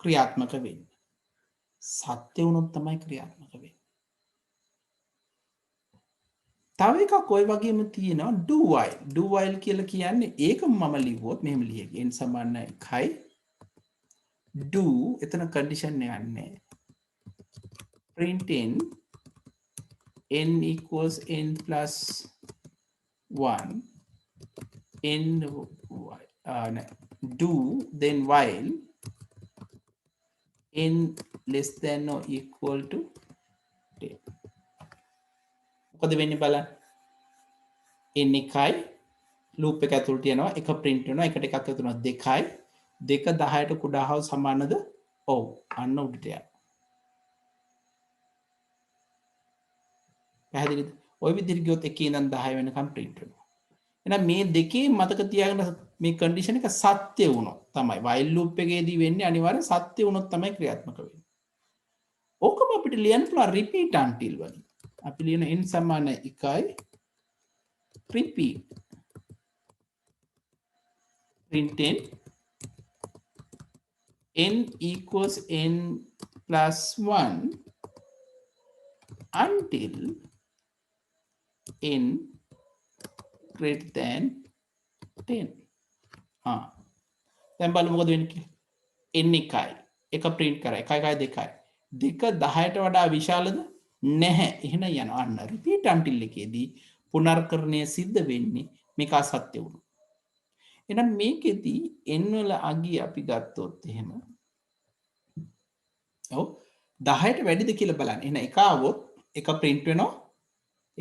ක්‍රියාත්මක වෙන්නේ. සත්‍ය වුණොත් තමයි ක්‍රියාත්මක වෙන්නේ. තව එකක් ඔය වගේම තියෙනවා do while. do while කියලා කියන්නේ ඒක මම ලිව්වොත් මෙහෙම ලියගේ n සමාන 1යි do එතන කන්ඩිෂන් එකක් නැහැ. print n equals n plus 1 n do then while n less than or equal to 10. මොකද වෙන්නේ බලන්න. n එකයි ලූප් එක ඇතුළට යනවා එක print වෙනවා එකට එකක් ඇතුළට යනවා 2යි 2 10ට කුඩා හා සමානද? ඔව් අන්න උඩට යනවා. පැහැදිලිද? ওই විදිහට ගියොත් 1 ඉඳන් 10 වෙනකම් print වෙනවා. එහෙනම් මේ දෙකේ මතක තියාගන්න මේ කන්ඩිෂන් එක සත්‍ය වුණොත් තමයි while loop එකේදී වෙන්නේ අනිවාර්යෙන් සත්‍ය වුණොත් තමයි ක්‍රියාත්මක වෙන්නේ. ඕකම අපිට ලියන්න පුළුවන් repeat until වලින්. අපි ලියන n සමාන 1යි repeat print n equals n plus 1 until n greater than 10. දැන් බලමු මොකද වෙන්නේ කියලා. n එකයි එක print කරා 1 1 2යි 2 10ට වඩා විශාලද? නැහැ. එහෙනම් යනවා අන්න repeat until එකේදී පුනර්කරණය සිද්ධ වෙන්නේ මේක අසත්‍ය වුණා. එහෙනම් මේකෙදී n වල අගිය අපි ගත්තොත් එහෙම ඔව් 10ට වැඩිද කියලා බලන්න. එහෙනම් එක આવොත් එක print වෙනවා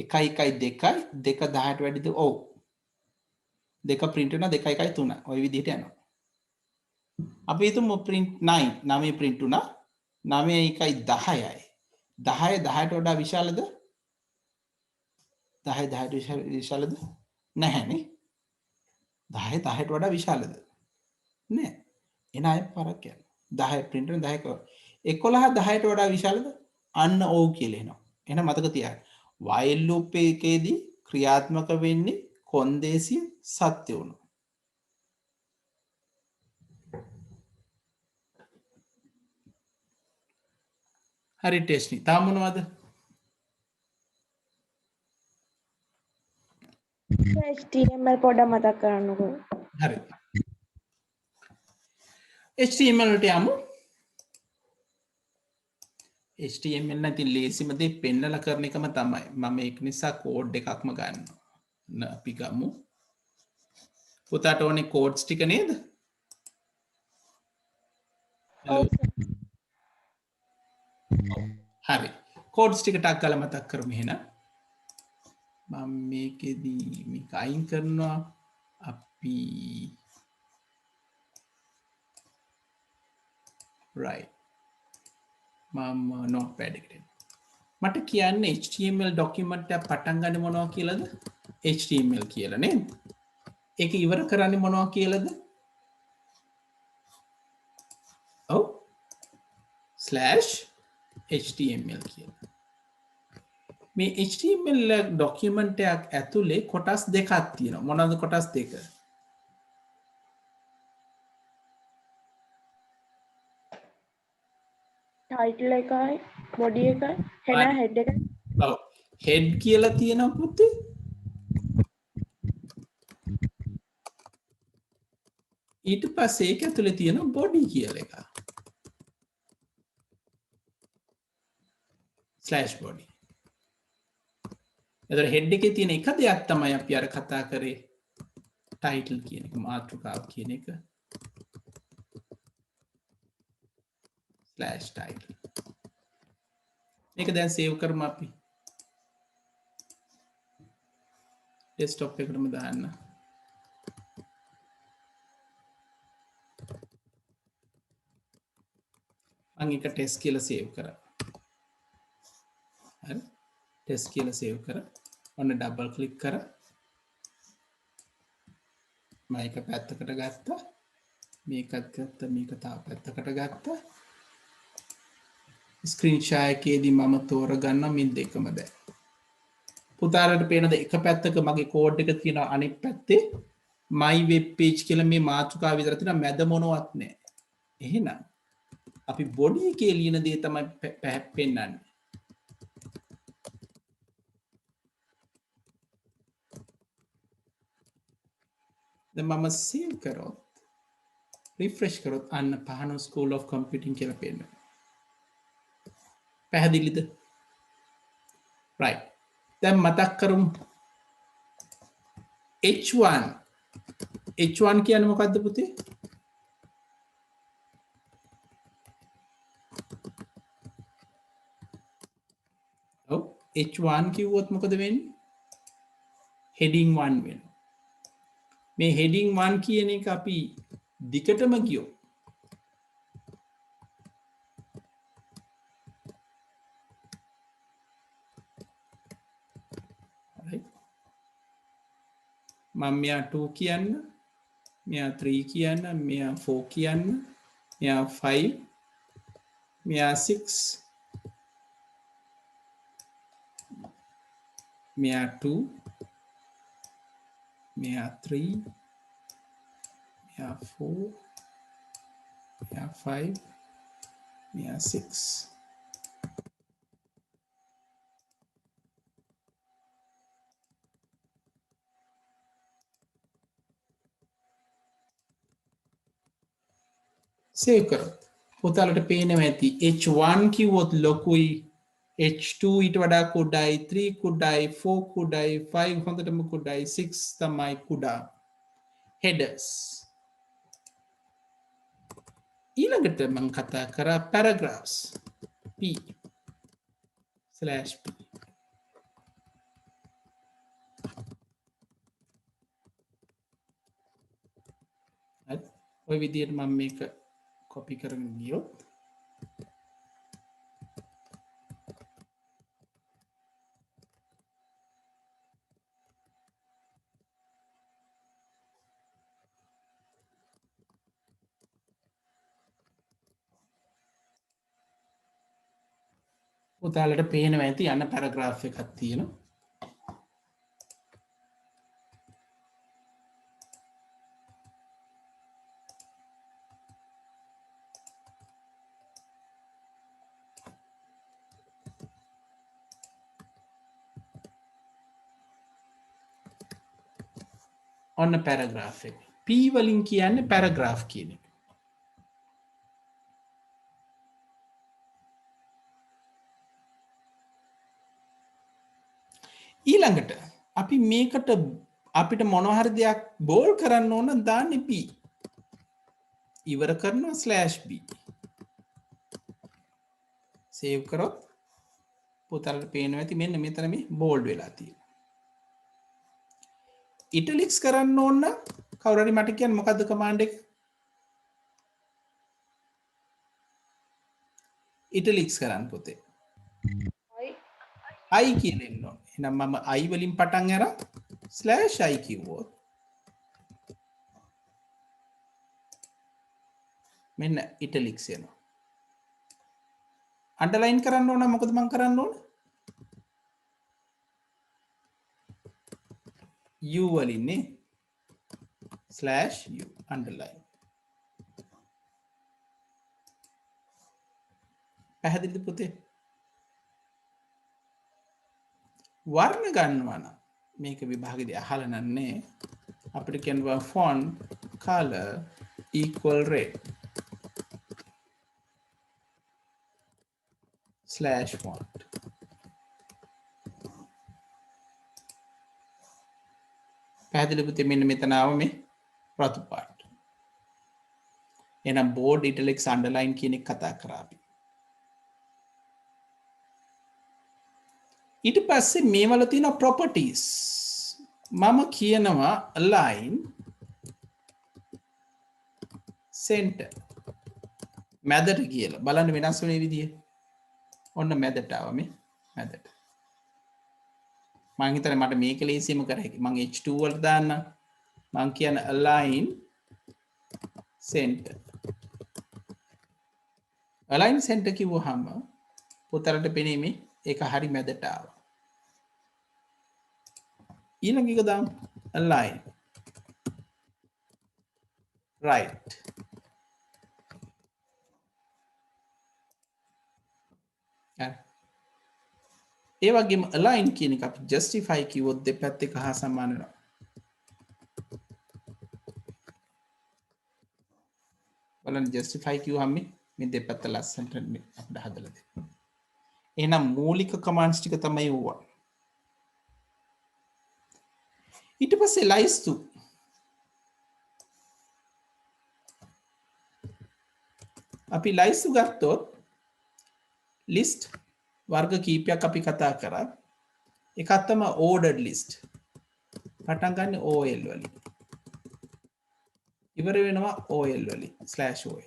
1 1 2යි 2 10ට වැඩිද? ඔව් 2 print වෙනවා 2 1 3. ওই විදිහට යනවා. අපි හිතමු print 9 9 print වුණා 9 1 10යි 10 10ට වඩා විශාලද? 10 10ට විශාලද? නැහැනේ. 10 10ට වඩා විශාලද? නෑ. එන අය පරක් යනවා. 10 print වෙන 10 11 10ට වඩා විශාලද? අන්න ඔව් කියලා එනවා. එහෙනම් මතක තියාගන්න. while loop එකේදී ක්‍රියාත්මක වෙන්නේ කොන්දේසිය සත්‍ය වුණා. හරි ටෙස්ට් නි. තාම මොනවද? HTML පොඩ්ඩක් මතක් කරන්නකෝ. හරි. HTML වලට යමු. HTML නම් ඉතින් ලේසිම දේ පෙන්නලා කරන එකම තමයි. මම ඒක නිසා කෝඩ් එකක්ම ගන්නවා. අපි ගමු. පුතාට ඕනේ කෝඩ්ස් ටික නේද? හරි. කෝඩ්ස් ටික ටක් ගාලා මතක් කරමු එහෙනම්. මම මේකෙදී මේක අයින් කරනවා අපි right මම notepad එකට මට කියන්න HTML ඩොකියුමන්ට් එක පටන් ගන්න මොනවා කියලාද HTML කියලා නේද ඒක ඉවර කරන්නේ මොනවා කියලාද ඔව් /html කියලා මේ HTML ඩොකියුමන්ට් එකක් ඇතුලේ කොටස් දෙකක් තියෙනවා මොනවාද කොටස් දෙක ටයිටල් එකයි බොඩි එකයි හෙඩර් හෙඩ් එක ඔව් හෙඩ් කියලා තියෙනවා පුතේ ඊට පස්සේ ඒක ඇතුලේ තියෙනවා බොඩි කියලා එක /body එතකොට හෙඩ් එකේ තියෙන එක දෙයක් තමයි අපි අර කතා කරේ ටයිටල් කියන එක මාතෘකාව කියන එක /title මේක දැන් සේව් කරමු අපි ඩෙස්ක්ටොප් එකටම දාන්න මම එක ටෙස්ට් කියලා සේව් කරා හරි ටෙස්ට් කියලා සේව් කරා ඔන්න ඩබල් ක්ලික් කරා මම එක පැත්තකට ගත්තා මේකත් ගත්තා මේක තව පැත්තකට ගත්තා ස්ක්‍රීන් ෂෙයා එකේදී මම තෝරගන්නවා මේ දෙකම දැන් පුතාලට පේනද එක පැත්තක මගේ කෝඩ් එක තියෙනවා අනෙක් පැත්තේ my web page කියලා මේ මාතෘකාව විතර තියෙනවා මැද මොනවත් නැහැ එහෙනම් අපි බොඩි එකේ ලියන දේ තමයි පෙන්නන්නේ දැන් මම සේව් කරොත් රිෆ්‍රෙෂ් කරොත් අන්න පහන ස්කූල් of computing කියලා පෙන්නනවා පැහැදිලිද right දැන් මතක් කරමු h1 කියන්නේ මොකද්ද පුතේ ඔව් h1 කිව්වොත් මොකද වෙන්නේ heading 1 වෙනවා මේ heading 1 කියන එක අපි දිගටම ගියොත් මම මෙයා 2 කියන්න මෙයා 3 කියන්න මෙයා 4 කියන්න මෙයා 5 මෙයා 6 මෙයා 2 මෙයා 3 මෙයා 4 මෙයා 5 මෙයා 6 සේව් කරොත් පුතාලට පේනවා ඇති h1 කිව්වොත් ලොකුයි h2 ඊට වඩා කුඩායි 3 කුඩායි 4 කුඩායි 5 හොඳටම කුඩායි 6 තමයි කුඩා headers ඊළඟට මම කතා කරා paragraphs p /p ඔය විදිහට මම මේක copy කරගෙන ගියොත් පුතාලට පේනවා ඇති යන පැරග්‍රාෆ් එකක් තියෙනවා ඔන්න පැරග්‍රාෆ් එක P වලින් කියන්නේ පැරග්‍රාෆ් කියන එක ඊළඟට අපි මේකට අපිට මොනවා හරි දෙයක් බෝල් කරන්න ඕන දාන්නේ p ඉවර කරනවා /b සේව් කරොත් පුතාලට පේනවා ඇති මෙන්න මෙතන මේ බෝල්ඩ් වෙලා තියෙනවා ඉටලික්ස් කරන්න ඕන්න කවුරරි මට කියන්න මොකක්ද කමාන්ඩ් එක ඉටලික්ස් කරන්න පොතේ අයි කියලෙන්න එනම් මම අයි වලින් පටන් ඇර ස්ලෑෂ් අයි කිව්වෝත් මෙන්න ඉටලික්ස් යනවා අන්ඩලයින් කරන්න ඕන මොකද මං කරන්න ඕන U වලින්නේ ස්ලෑෂ් U අන්ඩලයින් පැහැදිලිද පුතේ වර්ණ ගන්නවන මේක විභාගෙදී අහලා නන්නේ අපිට කියනවා font color equal red slash font පැහැදිලි පුතේ මෙන්න මෙතන ආව මේ රතු පාට එහෙනම් bold italics underline කියන එක කතා කරා අපි ඊට පස්සේ මේවල තියෙන properties මම කියනවා align center මැදට කියලා බලන්න වෙනස් වෙන විදිය ඔන්න මැදට ආව මේ මැදට මං හිතන්නේ මට මේක ලේසියම කර හැකි මං h2 වලට දාන්න මං කියන align center කිව්වහම උතරට පෙනේ මේ ඒක හරි මැදට ආවා ඊළඟ එක දාමු align right ඒ වගේම align කියන එක අපි justify කිව්වොත් දෙපැත්ත එක හා සමාන වෙනවා බලන්න justify කිව්වහම මේ දෙපැත්ත ලස්සනට අපිට හදලා දෙන්න එහෙනම් මූලික කමාන්ඩ්ස් ටික තමයි ඕවා ඊට පස්සේ ලයිස්තු අපි ලයිස්තු ගත්තොත් ලිස්ට් වර්ග කීපයක් අපි කතා කරා එකක් තමයි ordered list පටන් ගන්න OL වලින් ඉවර වෙනවා OL වලින් /OL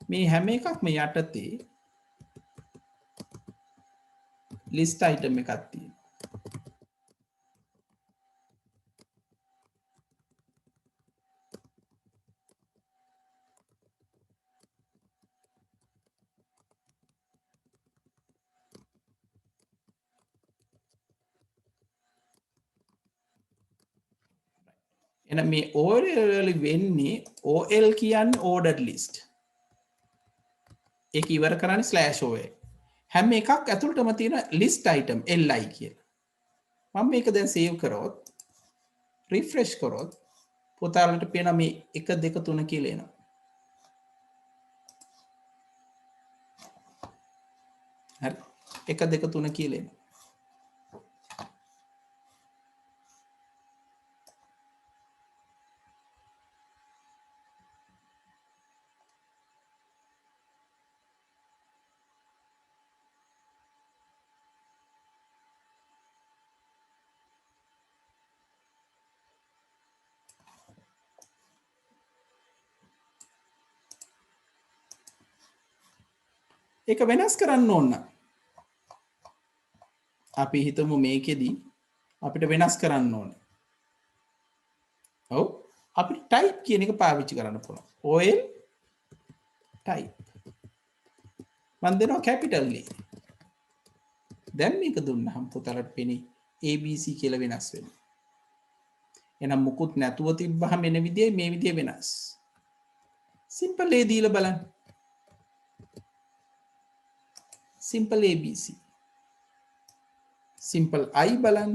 මේ හැම එකක්ම යටතේ list item එකක් තියෙනවා එහෙනම් මේ OL වල වෙන්නේ OL කියන්නේ ordered list ඒක ඉවර කරන්නේ /OL හැම එකක් ඇතුළටම තියෙන list item li කියලා මම මේක දැන් සේව් කරොත් රිෆ්‍රෙෂ් කරොත් පුතාලට පේන මේ 1 2 3 කියලා එනවා හරි 1 2 3 කියලා එනවා ඒක වෙනස් කරන්න ඕන අපි හිතමු මේකෙදී අපිට වෙනස් කරන්න ඕන ඔව් අපිට type කියන එක පාවිච්චි කරන්න පුළුවන් OL type මම දෙනවා capital A දැන් මේක දුන්නාම පුතාලට පෙනේ ABC කියලා වෙනස් වෙනවා එහෙනම් මුකුත් නැතුව තිබ්බහම එන විදිය මේ විදිය වෙනස් simple A දීලා බලන්න simple ABC simple I බලන්න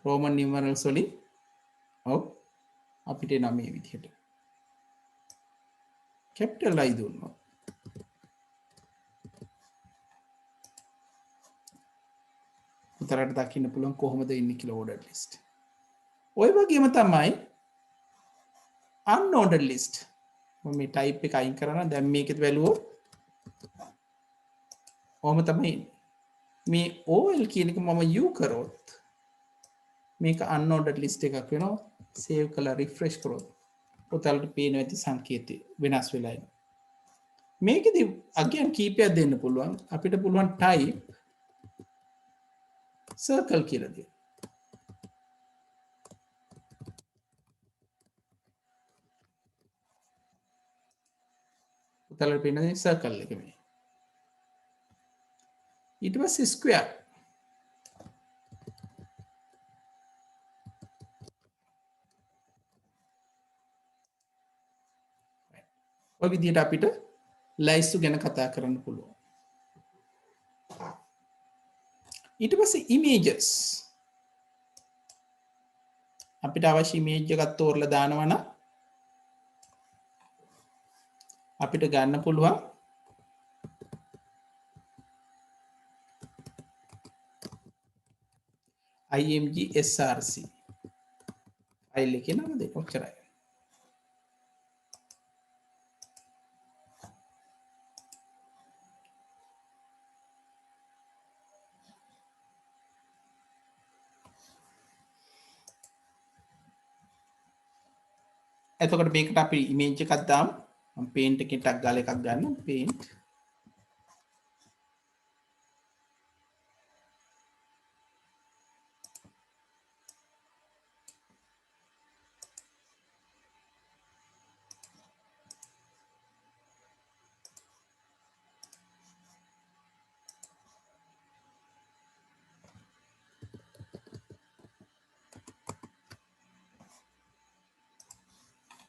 roman numerals වලින් ඔව් අපිට එන මේ විදිහට capital I දුන්නා උතරට දකින්න පුළුවන් කොහොමද ඉන්නේ කියලා ordered list ඔය වගේම තමයි unordered list මේ type එක අයින් කරනවා දැන් මේකෙත් බැලුවොත් ඔහම තමයි මේ OL කියන එක මම U කරොත් මේක unordered list එකක් වෙනවා. save කරලා refresh කරොත් ඔතලට පේන ඇති සංකේතය වෙනස් වෙලා එනවා. මේකෙදි again කීපයක් දෙන්න පුළුවන්. අපිට පුළුවන් type circle කියලා දෙන්න. ඔතලට පේන circle එක මේ. ඊට පස්සේ square ඔය විදිහට අපිට ලයිස්තු ගැන කතා කරන්න පුළුවන්. ඊට පස්සේ images අපිට අවශ්‍ය image එකක් තෝරලා දානවා නම් අපිට ගන්න පුළුවන් img src ෆයිල් එකේ නම දෙන්න ඔච්චරයි. එතකොට මේකට අපි ඉමේජ් එකක් දාමු. මම පේන්ට් එකෙන් ටක් ගාලා එකක් ගන්නම්. Paint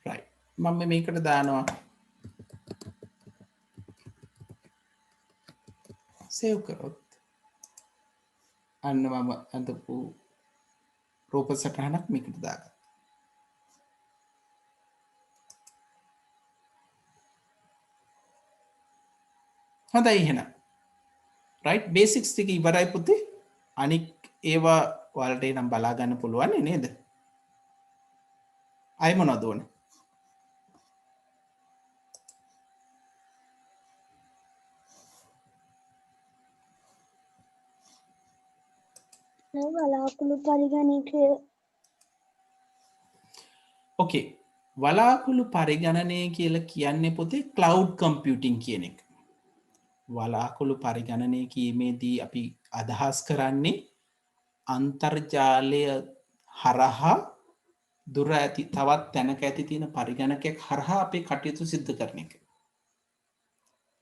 right. මම මේකට දානවා save කරොත් අන්න මම අඳපු රූප සටහනක් මේකට දාගත්තා. හොඳයි එහෙනම් right basics ටික ඉවරයි පුතේ. අනික් ඒවා ඔයාලට එනම් බලා ගන්න පුළුවන් නේද? අය මොනවද ඕනේ? වලාකුළු පරිගණකය ඕකේ වලාකුළු පරිගණනය කියලා කියන්නේ පුතේ cloud computing කියන එක. වලාකුළු පරිගණනය කීමේදී අපි අදහස් කරන්නේ අන්තර්ජාලය හරහා දුර ඇති තවත් තැනක ඇති තියෙන පරිගණකයක් හරහා අපේ කටයුතු සිද්ධ කරන එක.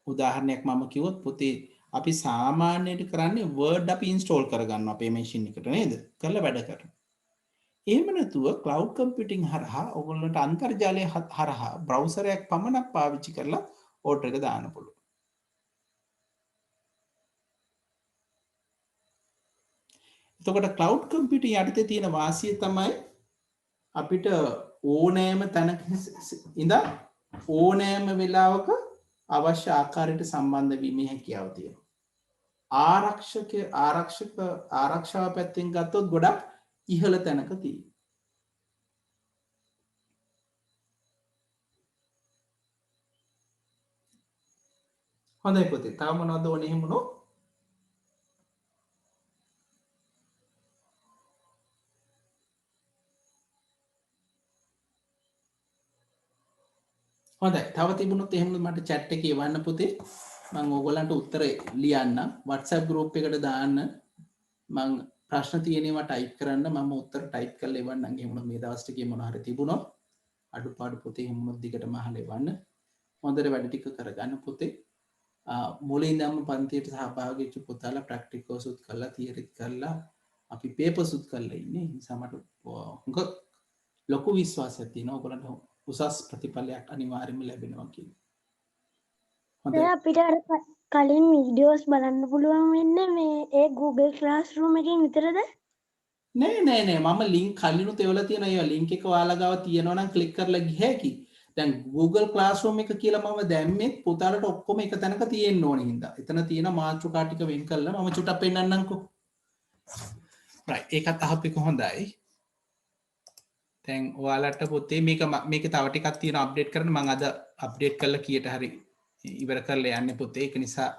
උදාහරණයක් මම කිව්වොත් පුතේ අපි සාමාන්‍යයෙන් කරන්නේ Word අපි install කරගන්නවා අපේ machine එකට නේද? කරලා වැඩ කරනවා. එහෙම නැතුව cloud computing හරහා ඔයගොල්ලන්ට අන්තර්ජාලය හරහා browser එකක් පමණක් පාවිච්චි කරලා order එක දාන්න පුළුවන්. එතකොට cloud computing යටතේ තියෙන වාසිය තමයි අපිට ඕනෑම තැනක ඉඳන් ඕනෑම වෙලාවක අවශ්‍ය ආකාරයට සම්බන්ධ වීමේ හැකියාව තියෙනවා. ආරක්ෂාව පැත්තෙන් ගත්තොත් ගොඩක් ඉහළ තැනක තියෙනවා. හොඳයි පුතේ. තව මොනවද ඕනේ එහෙම නෝ? හොඳයි. තව තිබුණොත් එහෙම මට chat එකේ එවන්න පුතේ. මම ඕගොල්ලන්ට උත්තර ලියන්න WhatsApp group එකට දාන්න. මම ප්‍රශ්න තියෙනවා ටයිප් කරන්න මම උත්තර ටයිප් කරලා එවන්නම්. එහෙම මේ දවස් ටිකේ මොන හරි තිබුණොත් අඩුපාඩු පුතේ එහෙම දිගටම අහලා එවන්න. හොඳට වැඩ ටික කරගන්න පුතේ. මුලින් ඉඳන්ම පන්තියට සහභාගී වෙච්ච පුතාලා ප්‍රැක්ටිකල්ස් උත් කරලා තියරිත් කරලා අපි පේපර්ස් උත් කරලා ඉන්නේ. ඒ නිසා මට හුඟ ලොකු විශ්වාසයක් තියෙනවා ඔයගොල්ලන්ට උසස් ප්‍රතිඵලයක් අනිවාර්යයෙන්ම ලැබෙනවා කියලා. හොඳයි. අපිට අර කලින් වීඩියෝස් බලන්න පුළුවන් වෙන්නේ මේ ඒ Google Classroom එකෙන් විතරද? නෑ මම ලින්ක් කලිනුත් එවලා තියෙනවා. ඒ ලින්ක් එක ඔයාලා ගාව තියෙනවා නම් ක්ලික් කරලා ගිය හැකි. දැන් Google Classroom එක කියලා මම දැම්මෙත් පුතාලට ඔක්කොම එක තැනක තියෙන්න ඕනේ හින්දා. එතන තියෙන මාතෘකා ටික වෙන් කරලා මම චුට්ටක් පෙන්නන්නම්කෝ. right ඒකත් අහපික හොඳයි. දැන් ඔයාලට පුතේ මේක තව ටිකක් තියෙනවා අප්ඩේට් කරන්න. මම අද අප්ඩේට් කරලා කීයට හරි ඉවර කරලා යන්නේ පුතේ. ඒක නිසා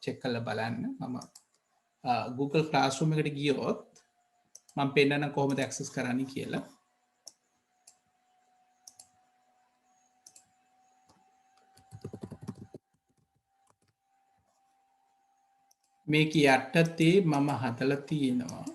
චෙක් කරලා බලන්න. මම Google Classroom එකට ගියොත් මම පෙන්නන කොහොමද ඇක්සස් කරන්න කියලා. මේක යටතේ මම හදලා තියෙනවා.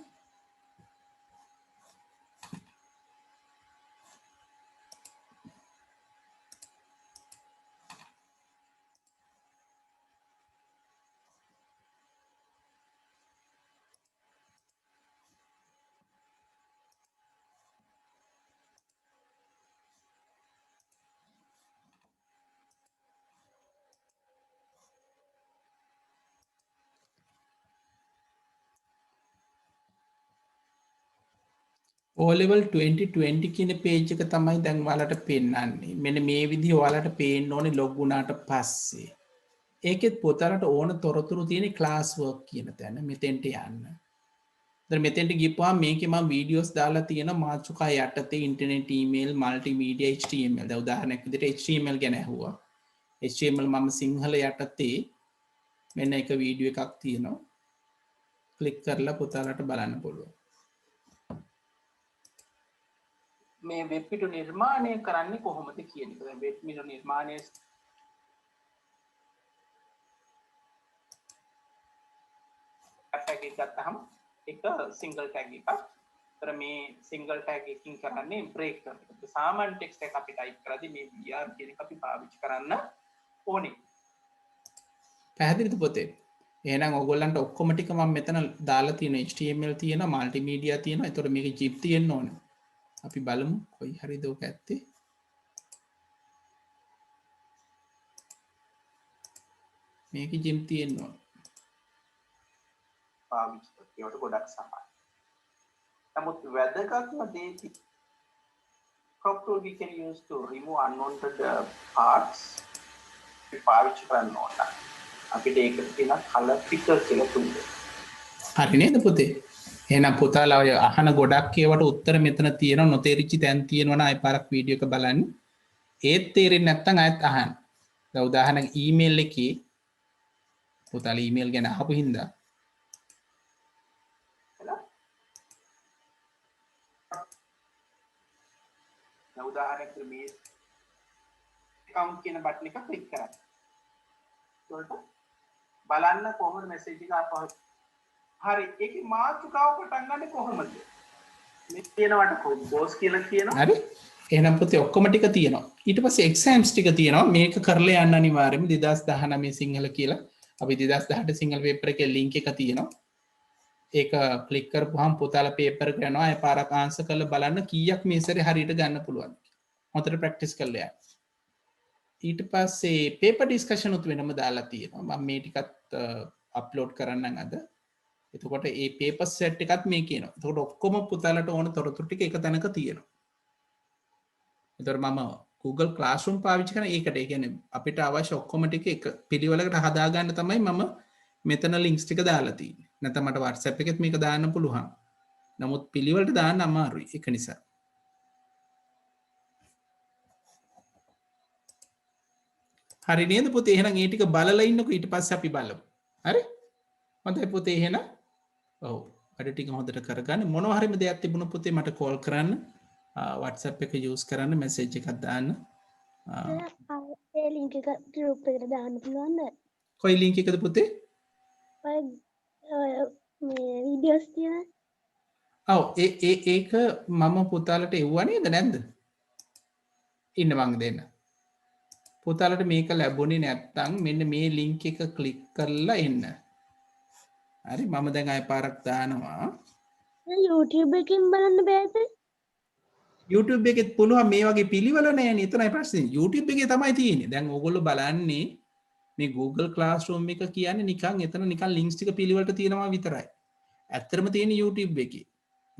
O-level 2020 කියන page එක තමයි දැන් ඔයාලට පෙන්නන්නේ. මෙන්න මේ විදිහ ඔයාලට පේන්න ඕනේ log වුණාට පස්සේ. ඒකෙත් පුතාලට ඕන තොරතුරු තියෙන class work කියන තැන මෙතෙන්ට යන්න. දැන් මෙතෙන්ට ගිහපුවාම මේකේ මම videos දාලා තියෙන මාතෘකා යටතේ internet email multimedia html. දැන් උදාහරණයක් විදිහට html ගැන ඇහුවා. html මම සිංහල යටතේ මෙන්න එක වීඩියෝ එකක් තියෙනවා. ක්ලික් කරලා පුතාලට බලන්න පුළුවන්. මේ වෙබ් පිටු නිර්මාණය කරන්නේ කොහොමද කියන එක. දැන් වෙබ් පිටු නිර්මාණය ටැග් එකක් ගත්තහම එක සිංගල් ටැග් එකක්. ඒතර මේ සිංගල් ටැග් එකකින් කරන්නේ බ්‍රේක් කරන එක. සාමාන්‍ය ටෙක්ස්ට් එක අපි ටයිප් කරද්දී මේ br කියන එක අපි පාවිච්චි කරන්න ඕනේ. පැහැදිලිද පුතේ? එහෙනම් ඔයගොල්ලන්ට ඔක්කොම ටික මම මෙතන දාලා තියෙන HTML තියෙනවා, multimedia තියෙනවා. ඒතර මේකේ zip තියෙන්න ඕනේ. අපි බලමු කොයි හරිද ඔක ඇත්තේ. මේකේ zip තියෙන්න ඕනේ. පාවිච්චි කරනකොට ගොඩක් සමානයි. නමුත් වැදගත්ම දේ crop tool we can use to remove unwanted parts. පාවිච්චි කරන්න ඕන. අපිට ඒකට තියෙන color picker කියලා තුනේ. හරි නේද පුතේ? එහෙනම් පුතාලා ඔය අහන ගොඩක් ඒවට උත්තර මෙතන තියෙනවා. නොතේරිච්ච තැන් තියෙනවා නම් ආයෙ පාරක් වීඩියෝ එක බලන්න. ඒත් තේරෙන්නේ නැත්නම් ආයෙත් අහන්න. දැන් උදාහරණයක් ඊමේල් එකේ පුතාලා ඊමේල් ගැන අහපු හින්දා උදාහරණයක් මේ account කියන බටන් එක ක්ලික් කරන්න. ඒකට බලන්න කොහොමද මැසේජ් එක ආපහු. හරි ඒකේ මාතෘකාව පටන් ගන්නේ කොහොමද? මේ කියනවට බෝස් කියලා කියනවා. හරි. එහෙනම් පුතේ ඔක්කොම ටික තියෙනවා. ඊට පස්සේ exams ටික තියෙනවා. මේක කරලා යන්න අනිවාර්යයෙන්ම 2019 සිංහල කියලා. අපි 2018 සිංහල පේපර් එකේ link එක තියෙනවා. ඒක ක්ලික් කරපුවාම පුතාලා පේපර් එක යනවා. ඒ පාරක් ආන්සර් කරලා බලන්න කීයක් මේ සැරේ හරියට ගන්න පුළුවන්. හොඳට ප්‍රැක්ටිස් කරලා යන්න. ඊට පස්සේ පේපර් ඩිස්කෂන් උත් වෙනම දාලා තියෙනවා. මම මේ ටිකත් අප්ලෝඩ් කරන්නම් අද. එතකොට මේ පේපර් සෙට් එකත් මේ කියනවා. එතකොට ඔක්කොම පුතාලට ඕන තොරතුරු ටික එක තැනක තියෙනවා. එතකොට මම Google Classroom පාවිච්චි කරන ඒකට. ඒ කියන්නේ අපිට අවශ්‍ය ඔක්කොම ටික එක පිළිවෙලකට හදාගන්න තමයි මම මෙතන ලින්ක්ස් ටික දාලා තියෙන්නේ. නැත්නම් මට WhatsApp එකෙත් මේක දාන්න පුළුවන්. නමුත් පිළිවෙලට දාන්න අමාරුයි. ඒක නිසා. හරි නේද පුතේ? එහෙනම් ඒ ටික බලලා ඉන්නකෝ ඊට පස්සේ අපි බලමු. හරි? හොඳයි පුතේ එහෙනම්. ඔව්. වැඩ ටික හොඳට කරගන්න. මොනවා හරිම දෙයක් තිබුණොත් පුතේ මට කෝල් කරන්න. WhatsApp එක යූස් කරන්න මැසේජ් එකක් දාන්න. ඒ ලින්ක් එක group එකට දාන්න පුළුවන්ද? කොයි ලින්ක් එකද පුතේ? ඔය මේ වීඩියෝස් තියෙන. ඔව් ඒක මම පුතාලට එව්වා නේද නැද්ද? ඉන්න මං දෙන්න. පුතාලට මේක ලැබුණේ නැත්තම් මෙන්න මේ ලින්ක් එක ක්ලික් කරලා එන්න. හරි මම දැන් ආයෙ පාරක් දානවා. YouTube එකෙන් බලන්න බෑද? YouTube එකෙත් පුළුවන් මේ වගේ පිළිවෙල නෑනේ. එතනයි ප්‍රශ්නේ. YouTube එකේ තමයි තියෙන්නේ. දැන් ඕගොල්ලෝ බලන්නේ මේ Google Classroom එක කියන්නේ නිකන් එතන නිකන් links ටික පිළිවෙලට තියෙනවා විතරයි. ඇත්තටම තියෙන්නේ YouTube එකේ.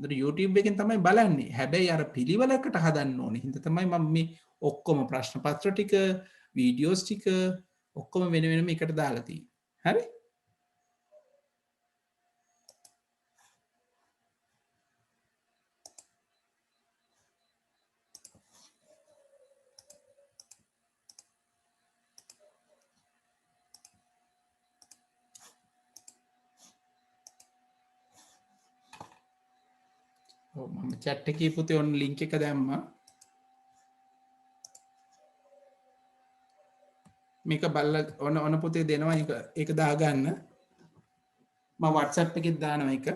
ඒතර YouTube එකෙන් තමයි බලන්නේ. හැබැයි අර පිළිවෙලකට හදන්න ඕනේ. හින්දා තමයි මම මේ ඔක්කොම ප්‍රශ්න පත්‍ර ටික, වීඩියෝස් ටික ඔක්කොම වෙන වෙනම එකට දාලා තියෙන්නේ. හරි? මම chat එකේ පුතේ ඔන්න link එක දැම්මා. මේක බලලා ඔන පුතේ දෙනවා ඒක දාගන්න. මම WhatsApp එකෙත් දානවා ඒක.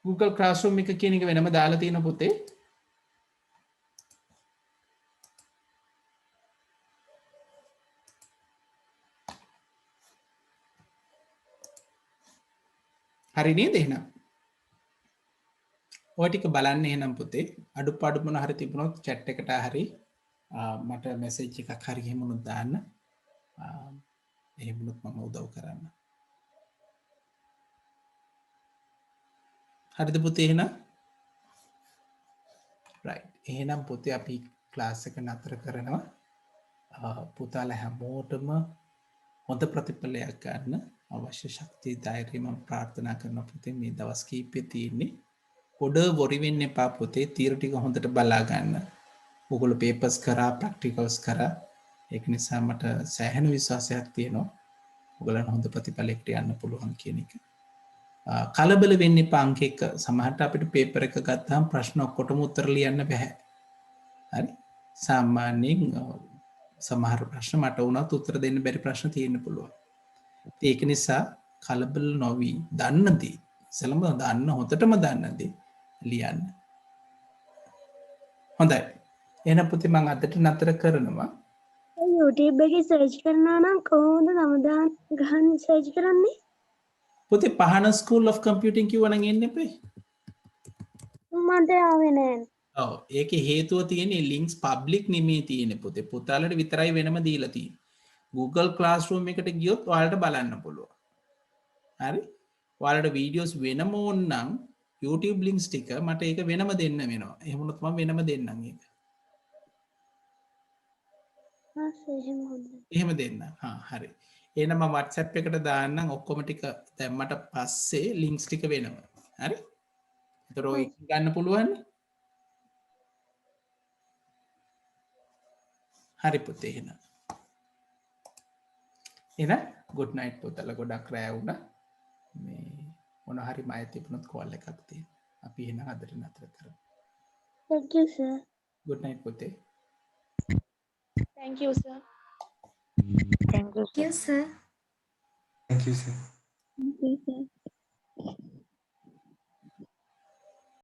Google Classroom එක කියන එක වෙනම දාලා තියෙන පුතේ. හරි නේද එහෙනම්? ඔය ටික බලන්න එහෙනම් පුතේ. අඩුපාඩු මොන හරි තිබුණොත් chat එකට හරි මට message එකක් හරි එහෙම උනොත් දාන්න. එහෙම උනොත් මම උදව් කරන්න. හරිද පුතේ එහෙනම්? right. එහෙනම් පුතේ අපි ක්ලාස් එක නතර කරනවා. පුතාලා හැමෝටම හොඳ ප්‍රතිඵලයක් ගන්න අවශ්‍ය ශක්තිය ධෛර්යය මම ප්‍රාර්ථනා කරනවා පුතේ. මේ දවස් කීපෙ තියෙන්නේ පොඩ වොරි වෙන්න එපා පුතේ. තීරු ටික හොඳට බලා ගන්න. ඔයගොල්ලෝ පේපර්ස් කරා ප්‍රැක්ටිකල්ස් කරා. ඒක නිසා මට සෑහෙන විශ්වාසයක් තියෙනවා ඔයගොල්ලන් හොඳ ප්‍රතිඵලයකට යන්න පුළුවන් කියන එක. කලබල වෙන්න එපා අංක 1. සමහරට අපිට පේපර් එක ගත්තාම ප්‍රශ්න ඔක්කොටම උත්තර ලියන්න බෑ. හරි? සාමාන්‍යයෙන් සමහර ප්‍රශ්න මට වුණත් උත්තර දෙන්න බැරි ප්‍රශ්න තියෙන්න පුළුවන්. ඒක නිසා කලබල නොවි දන්න දේ ඉස්සෙල්ලම දන්න හොඳටම දන්න දේ ලියන්න. හොඳයි. එහෙනම් පුතේ මම අදට නතර කරනවා. YouTube එකේ සර්ච් කරනවා නම් කොහොමද නම ගහන්න සර්ච් කරන්නේ? පුතේ පහන ස්කූල් ඔෆ් කම්පියුටිං කිව්වනම් එන්නේ අපේ. මට ආවේ නෑ. ඔව් ඒකේ හේතුව තියෙන්නේ ලින්ක්ස් පබ්ලික් නෙමෙයි තියෙන්නේ පුතේ. පුතාලට විතරයි වෙනම දීලා තියෙන්නේ. Google Classroom එකට ගියොත් ඔයාලට බලන්න පුළුවන්. හරි? ඔයාලට වීඩියෝස් වෙනම ඕන නම් YouTube links ටික මට ඒක වෙනම දෙන්න වෙනවා. එහෙම වුණොත් මම වෙනම දෙන්නම් ඒක. එහෙම දෙන්න. හරි. එහෙනම් මම WhatsApp එකට දාන්නම් ඔක්කොම ටික දැම්මට පස්සේ links ටික වෙනම. හරි? ඒතර ඔය ගන්න පුළුවන්. හරි පුතේ එහෙනම්. එහෙනම් good night පුතලා. ගොඩක් රෑ වුණා. මේ මොන හරි මය තිබුණොත් කෝල් එකක් තියෙන. අපි එහෙනම් අදට නතර කරමු. Thank you sir. good night පුතේ. Thank you, sir. Thank you, Thank you, sir. Thank you, sir. Thank you sir.